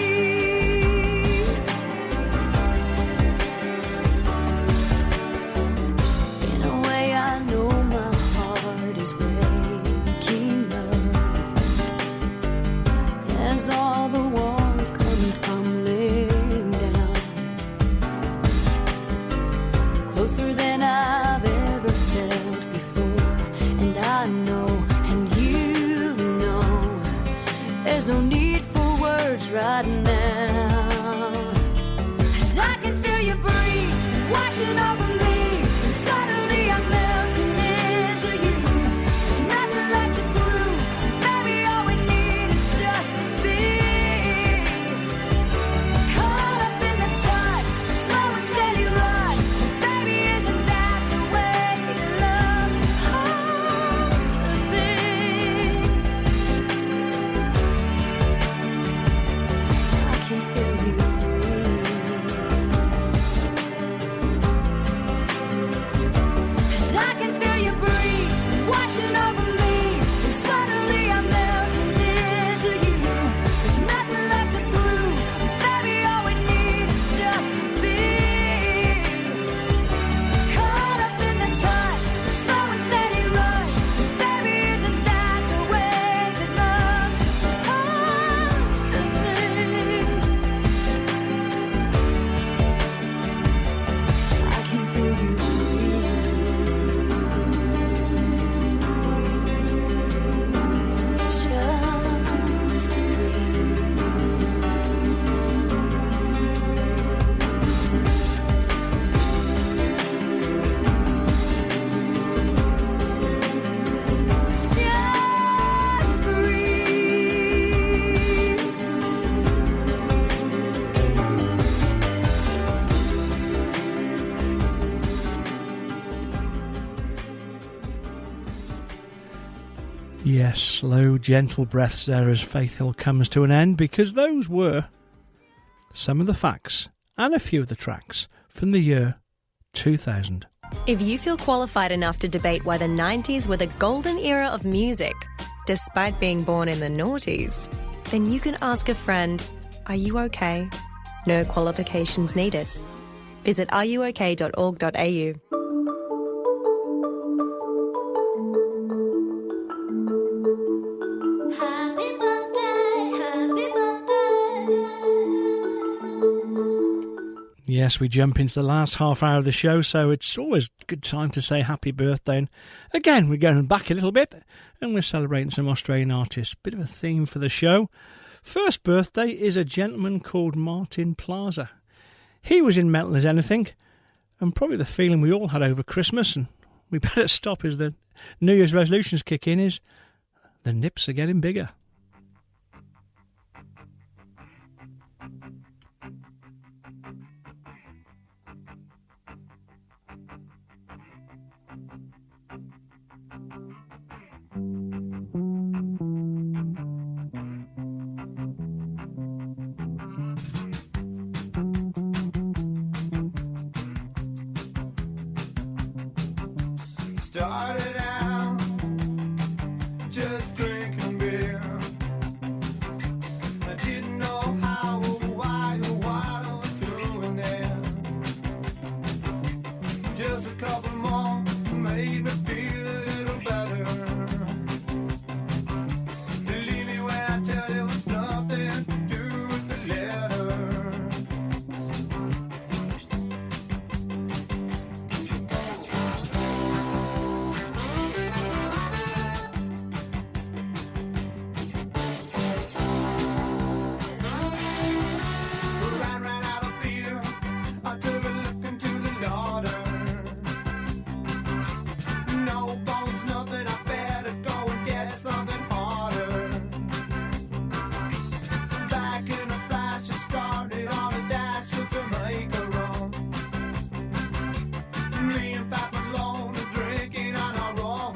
In a way, I know my heart is waking up as all the walls come tumbling down, closer than I've ever felt before. And I know, and you know, there's no need for words right now. And I can feel you breathe, washing over me, and suddenly I'm melting into you. There's nothing left to prove, baby, all we need is just to be caught up in the touch, slow and steady rush. Baby, isn't that the way that love's supposed to be? I can feel you breathe, and I can feel you breathe, washing over me, and suddenly I'm melting into you. There's nothing left to prove, baby, all we need is just to be caught up in the touch, the slow and steady rush. Baby, isn't that the way that love's supposed to be? I can feel you just just breathe. Yes, slow, gentle breaths there as Faith Hill comes to an end, because those were some of the facts and a few of the tracks from the year 2000. If you feel qualified enough to debate why the 90s were the golden era of music, despite being born in the noughties, then you can ask a friend, "Are you okay?" No qualifications needed. Visit areyouok.org.au. Yes, we jump into the last half hour of the show, so it's always a good time to say happy birthday. And again, we're going back a little bit, and we're celebrating some Australian artists. Bit of a theme for the show. First birthday is a gentleman called Martin Plaza. He was in Mental as Anything, and probably the feeling we all had over Christmas, and we better stop as the New Year's resolutions kick in, is the nips are getting bigger. Started out just drinking beer. I didn't know how or why or what I was doing there. Just a couple more made me feel a little better. Believe me when I tell you it was nothing to do with the letter. Ran out of beer. I took a look into the larder. No bones, nothing. I better go and get something harder. Back in a flash, I started on a dash to Jamaica rum. Me and Papa alone are drinking on our own.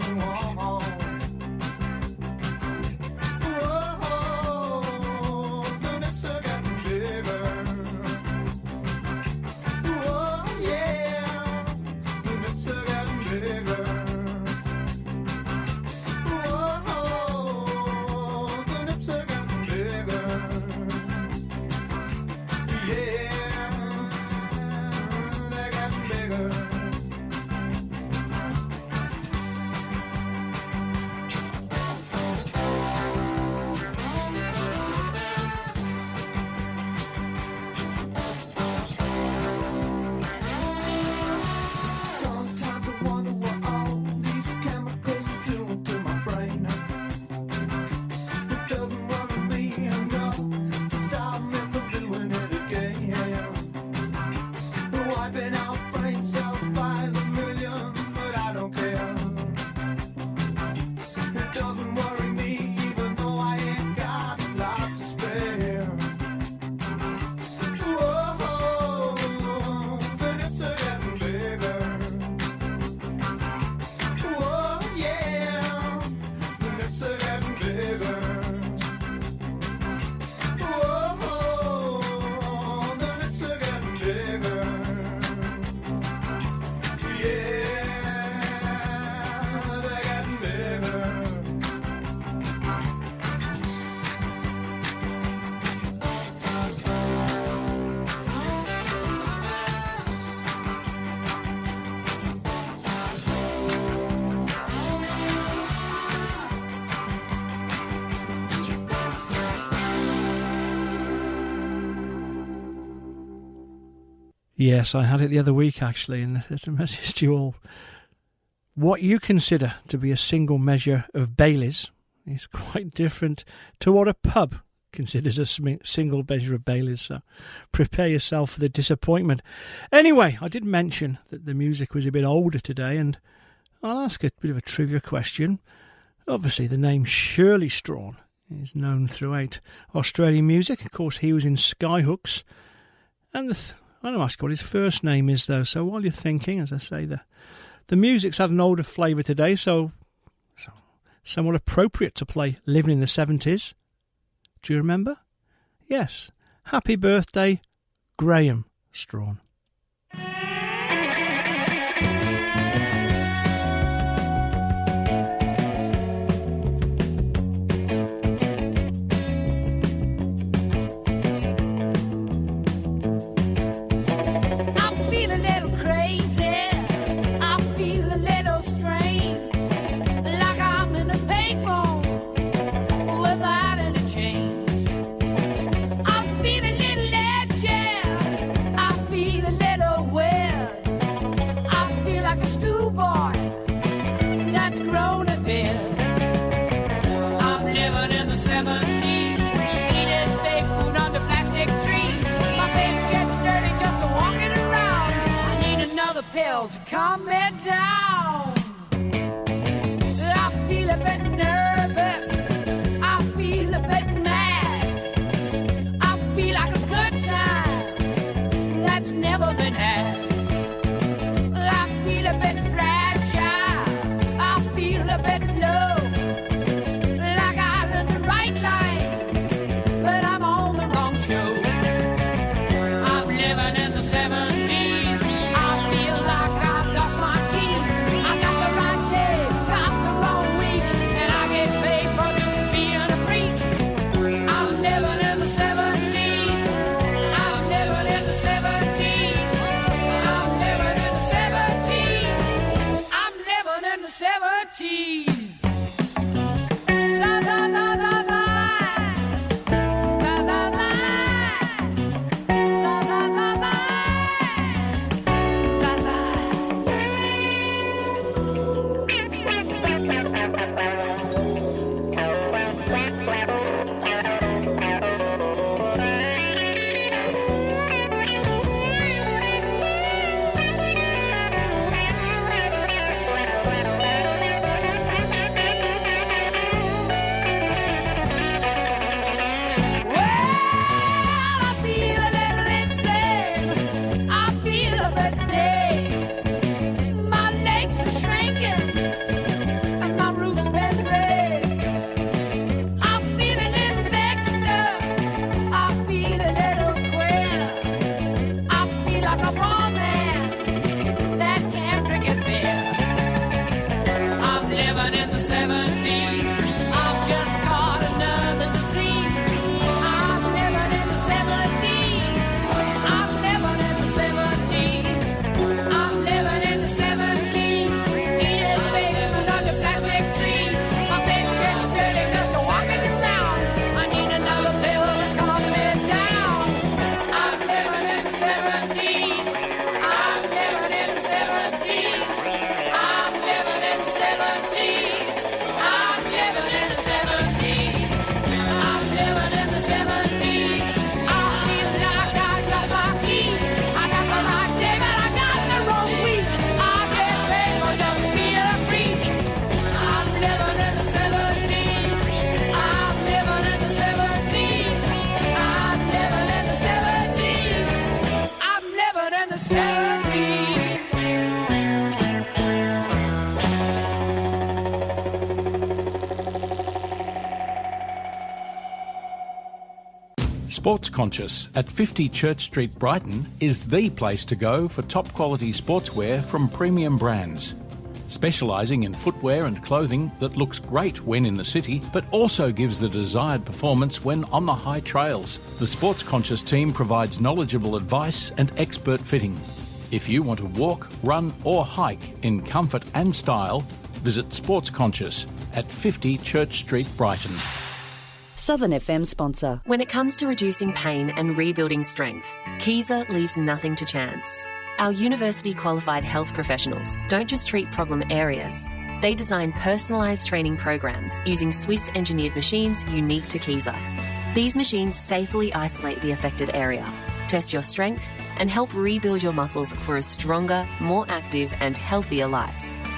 Whoa, the nips are getting bigger. Whoa, yeah, the nips are getting bigger. Whoa, the nips are getting bigger. Yeah, they're getting bigger. Sometimes I wonder what all these chemicals are doing to my brain. It doesn't worry me enough to stop me from doing it again. Wiping out brain cells by the million, but I don't care. It doesn't worry me even though I ain't got a lot to spare. Whoa, the nips are getting bigger. Whoa, yeah, the nips are getting bigger. Whoa, the nips are getting bigger. Yeah, they're getting bigger. Yes, I had it the other week, actually, and there's a message to you all. What you consider to be a single measure of Baileys is quite different to what a pub considers a single measure of Baileys, so prepare yourself for the disappointment. Anyway, I did mention that the music was a bit older today, and I'll ask a bit of a trivia question. Obviously, the name Shirley Strawn is known throughout Australian music. Of course, he was in Skyhooks, and I don't ask what his first name is, though, so while you're thinking, as I say, the music's had an older flavour today, so somewhat appropriate to play Living in the 70s. Do you remember? Yes. Happy birthday, Graham Strawn. pill to calm me down. I feel a bit nervous. I feel a bit mad. I feel like a good time that's never been had. I feel a bit fragile. I feel a bit low. Like I live the right life, but I'm on the wrong show. I'm living in the 70s. I feel like I've lost my keys. I got the right day, got the wrong week, and I get paid for just being a freak. I'm living in the 70s. I'm living in the 70s. I'm living in the 70s. I'm living in the 70s. Za, za, za, za, za. Za, za, za. Za, za, za, za. Za, za. Well, I feel a little insane. I feel a bit dazed. My legs are shrinking and my roof's been raised. I feel a little mixed up. I feel a little queer. I feel like a raw man that can't drink his beer. I'm living in the 70s. I've just caught another disease. I'm living in the 70s. I'm living in the 70s. I'm living in the 70s. Eating basement under plastic trees. My face gets dirty just to walk into town. I need another pill to calm me down. I'm living in the 70s. I'm living in the 70s. I'm living in the 70s. I'm living in the 70s. I'm living in the 70s. I feel like I lost my keys. I got the right day, but I got the wrong week. I get paid for just being a freak. I'm living in the 70s. I'm living in the 70s. I'm living in the 70s. I'm living in the 70s. Sports Conscious at 50 Church Street, Brighton is the place to go for top quality sportswear from premium brands. Specialising in footwear and clothing that looks great when in the city, but also gives the desired performance when on the high trails. The Sports Conscious team provides knowledgeable advice and expert fitting. If you want to walk, run or hike in comfort and style, visit Sports Conscious at 50 Church Street, Brighton. Southern FM sponsor. When it comes to reducing pain and rebuilding strength, Keyser leaves nothing to chance. Our university-qualified health professionals don't just treat problem areas. They design personalised training programs using Swiss-engineered machines unique to Keyser. These machines safely isolate the affected area, test your strength, and help rebuild your muscles for a stronger, more active and healthier life.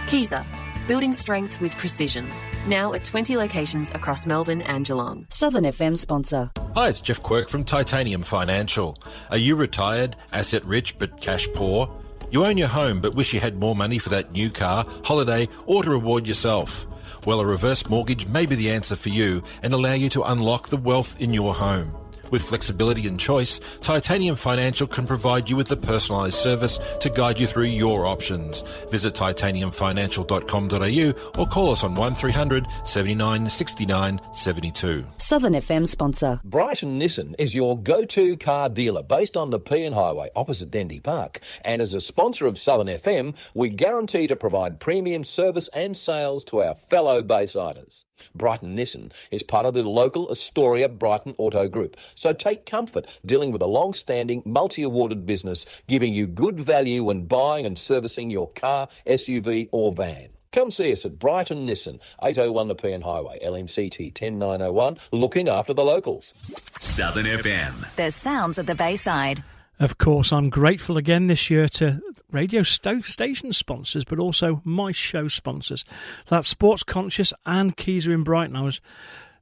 Keyser, building strength with precision. Now at 20 locations across Melbourne and Geelong. Southern FM sponsor. Hi, it's Jeff Quirk from Titanium Financial. Are you retired, asset rich but cash poor? You own your home but wish you had more money for that new car, holiday or to reward yourself? Well, a reverse mortgage may be the answer for you and allow you to unlock the wealth in your home. With flexibility and choice, Titanium Financial can provide you with a personalised service to guide you through your options. Visit titaniumfinancial.com.au or call us on 1300 79 69 72. Southern FM sponsor. Brighton Nissan is your go-to car dealer based on the Pean Highway opposite Dendy Park. And as a sponsor of Southern FM, we guarantee to provide premium service and sales to our fellow Baysiders. Brighton Nissan is part of the local Astoria Brighton Auto Group, so take comfort dealing with a long-standing, multi-awarded business giving you good value when buying and servicing your car, SUV or van. Come see us at Brighton Nissan, 801 the Pean Highway, LMCT 10901, looking after the locals. Southern FM. The sounds of the Bayside. Of course, I'm grateful again this year to radio station sponsors, but also my show sponsors. That's Sports Conscious and Keezer in Brighton. I was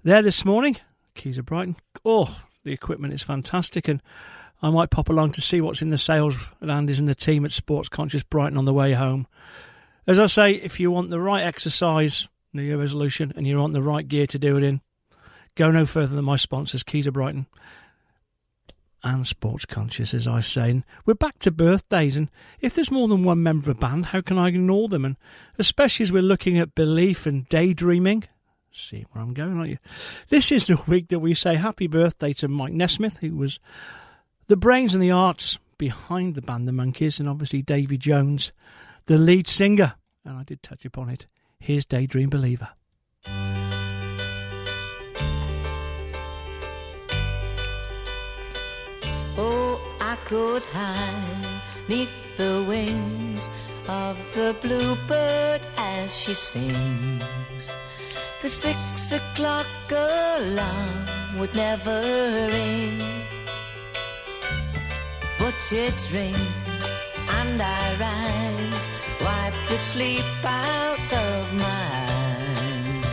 there this morning, Keezer Brighton. Oh, the equipment is fantastic, and I might pop along to see what's in the sales at Andy's and the team at Sports Conscious Brighton on the way home. As I say, if you want the right exercise, New Year resolution, and you want the right gear to do it in, go no further than my sponsors, Keezer Brighton and Sports Conscious, as I say. And we're back to birthdays, and if there's more than one member of a band, how can I ignore them? And especially as we're looking at belief and daydreaming. See where I'm going, aren't you? This is the week that we say happy birthday to Mike Nesmith, who was the brains and the arts behind the band The Monkees, and obviously Davy Jones, the lead singer. And I did touch upon it. Here's Daydream Believer. Oh, I could hide neath the wings of the bluebird as she sings. The 6 o'clock alarm would never ring, but it rings and I rise, wipe the sleep out of my eyes.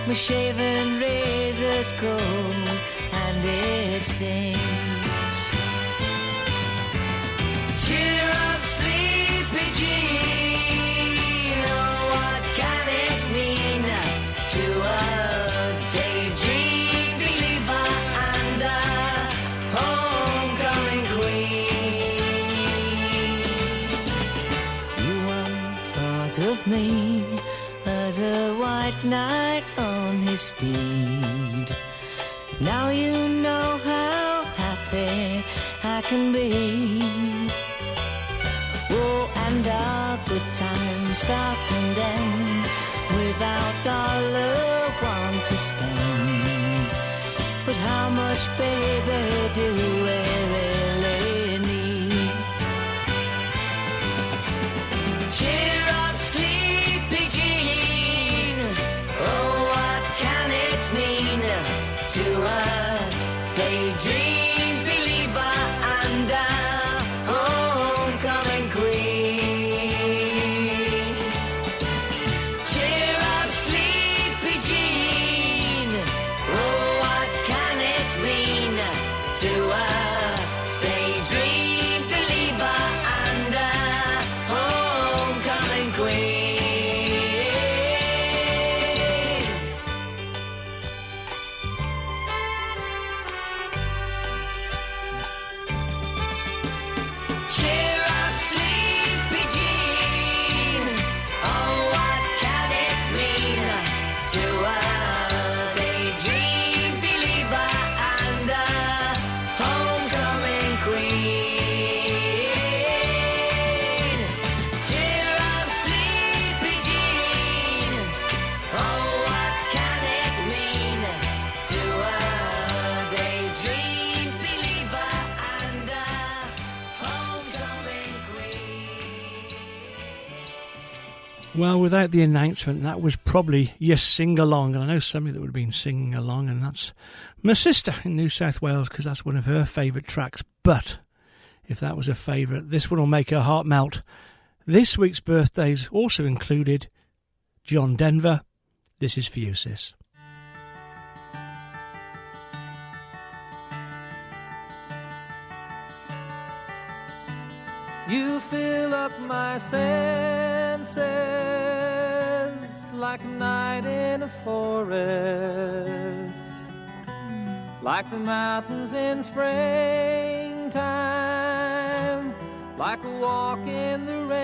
My shaven razor's cold and it stings. Cheer up, sleepy Jean. Oh, what can it mean to a daydream believer and a homecoming queen? You once thought of me as a white knight on his steed. Now you know how happy I can be. Oh, and our good time starts and ends without dollar one to spend. But how much, baby, do we really need? Cheer up, sleepy Jean. Oh, what can it mean to a daydream believer and a homecoming queen? Cheer up, sleepy Jean. Oh, what can it mean to a daydream believer and a homecoming queen? Cheer up, sleepy Jean. Oh, what can it mean to a daydream believer and a homecoming queen? Cheer up, sleepy Jean. Oh, what can it mean to a daydream believer and a homecoming queen? Well, without the announcement, that was probably your sing-along. And I know somebody that would have been singing along, and that's my sister in New South Wales, because that's one of her favourite tracks. But if that was a favourite, this one will make her heart melt. This week's birthdays also included John Denver. This is for you, sis. You fill up my senses like a night in a forest, like the mountains in springtime, like a walk in the rain,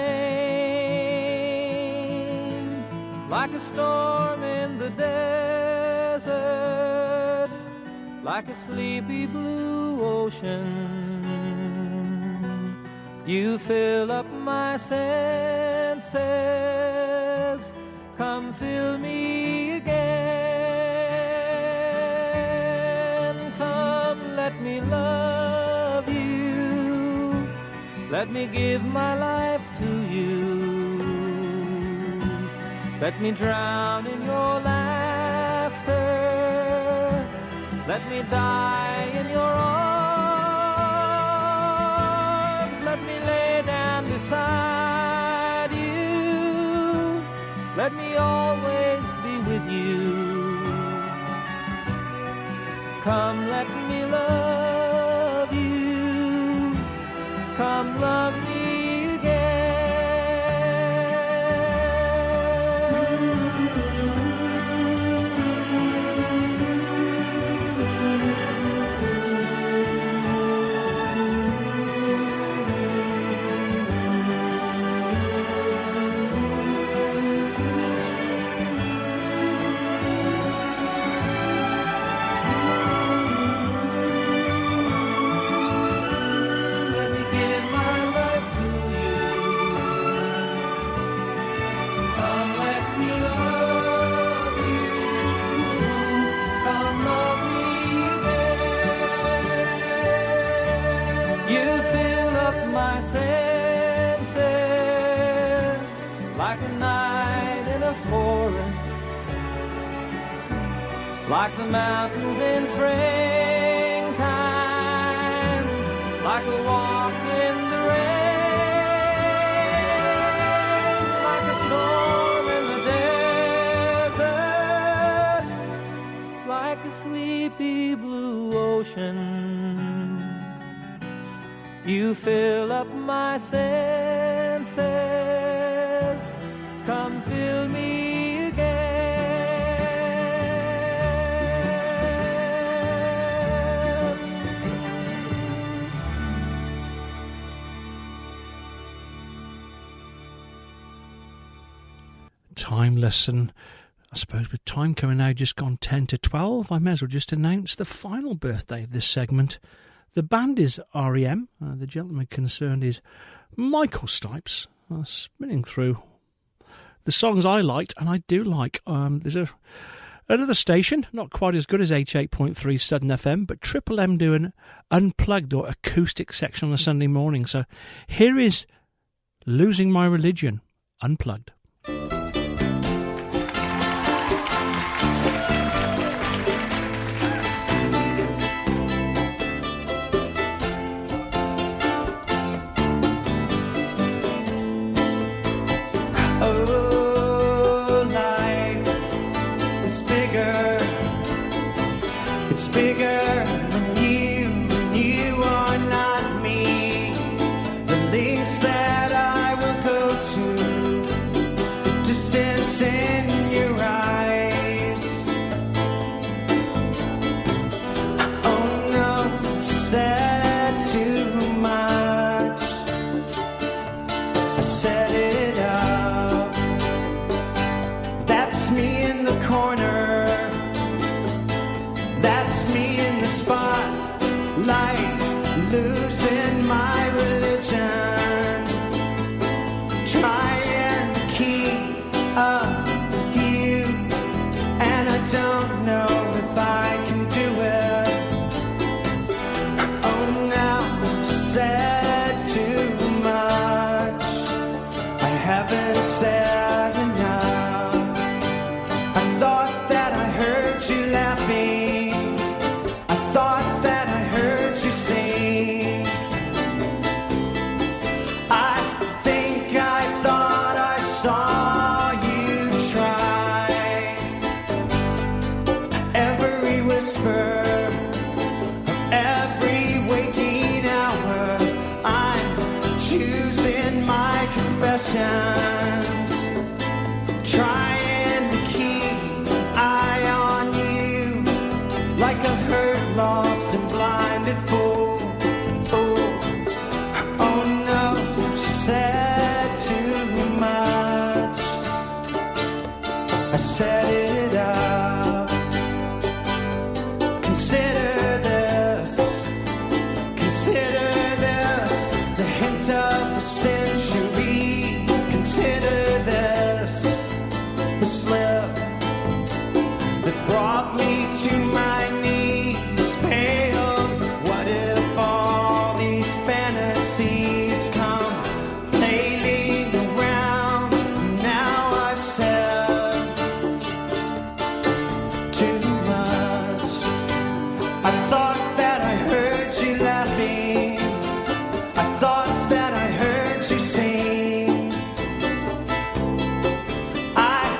like a storm in the desert, like a sleepy blue ocean. You fill up my senses, come fill me again. Come, let me love you, let me give my life to you. Let me drown in your laughter, let me die in your arms. Let me lay down beside let me always be with you. Come, let me love you. Come, love me again. Like the mountains in springtime, like a walk in the rain, like a storm in the desert, like a sleepy blue ocean. You fill up my senses, come fill me again. Timeless, and I suppose with time coming now just gone 10 to 12, I may as well just announce the final birthday of this segment. The band is REM. The gentleman concerned is Michael Stipes. Spinning through the songs I liked, and I do like. There's another station, not quite as good as 88.3 Southern FM, but Triple M do an unplugged or acoustic section on a Sunday morning. So here is Losing My Religion, unplugged. Bigger than you, and you are not me. The links that I will go to, the distance in your eyes. Oh no, said too much. I set it up. That's me in the corner. That's me in the spotlight, losing my religion, trying to keep up with you, and I don't know if I can do it. Oh, now I've said too much. I haven't said enough. I thought that I heard you laughing. Thought that I heard you sing. I think I thought I saw you try. Every whisper of every waking hour, I'm choosing my confessions, trying to keep an eye on you like a hurt, lost and blinded fool. Oh no, said too much. I set it up. Consider this, the hint of the century. Consider this, the slip that brought me to my knees, pale. What if all these fantasies come flailing around? Now I've said too much. I thought that I heard you laughing. I thought that I heard you sing. I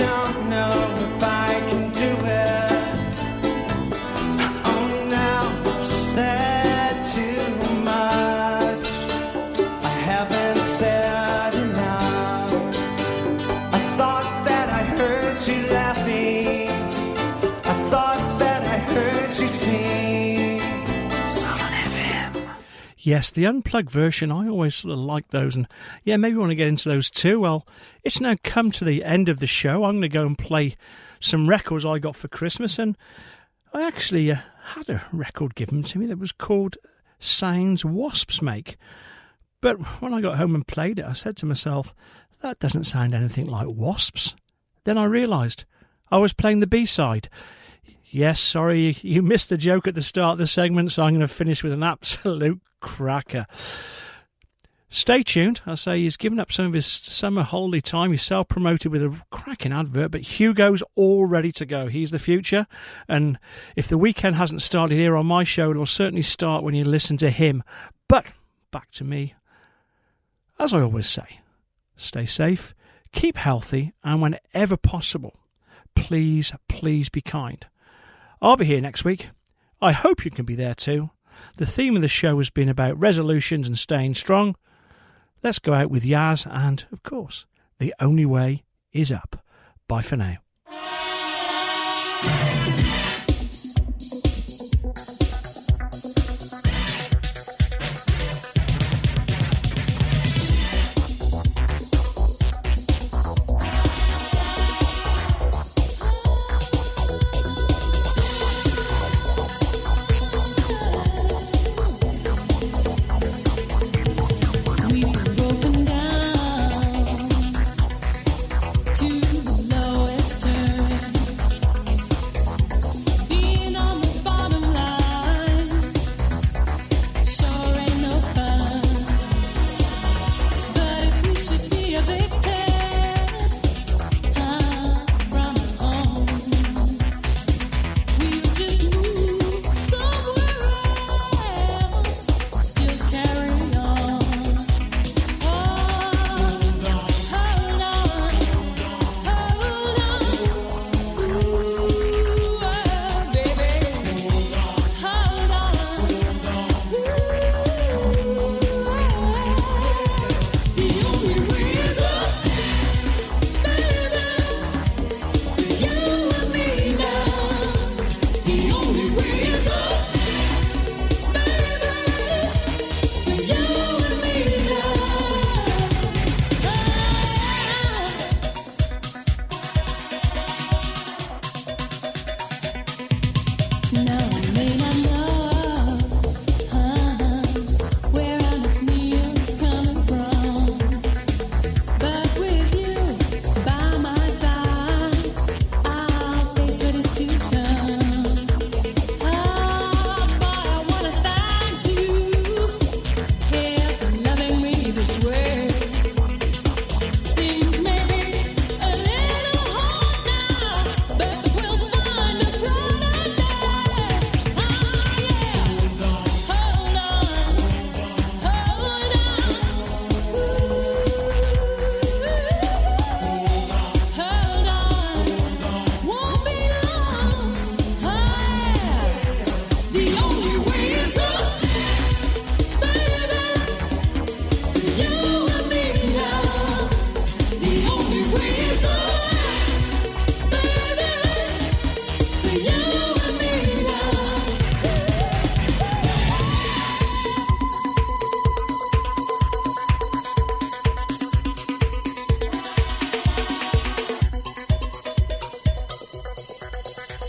don't know if I can do it. Oh, now I've said too much. I haven't said enough. I thought that I heard you laughing. I thought that I heard you sing. Southern FM. Yes, the unplugged version, I always sort of like those, and yeah, maybe want to get into those too. Well, it's now come to the end of the show. I'm going to go and play some records I got for Christmas, and I actually had a record given to me that was called Sounds Wasps Make. But when I got home and played it, I said to myself, that doesn't sound anything like wasps. Then I realised I was playing the B-side. Yes, sorry, you missed the joke at the start of the segment, so I'm going to finish with an absolute cracker. Stay tuned. I say he's given up some of his summer holiday time. He's self-promoted with a cracking advert, but Hugo's all ready to go. He's the future, and if the weekend hasn't started here on my show, it'll certainly start when you listen to him. But back to me. As I always say, stay safe, keep healthy, and whenever possible, please, please be kind. I'll be here next week. I hope you can be there too. The theme of the show has been about resolutions and staying strong. Let's go out with Yaz and, of course, The Only Way Is Up. Bye for now.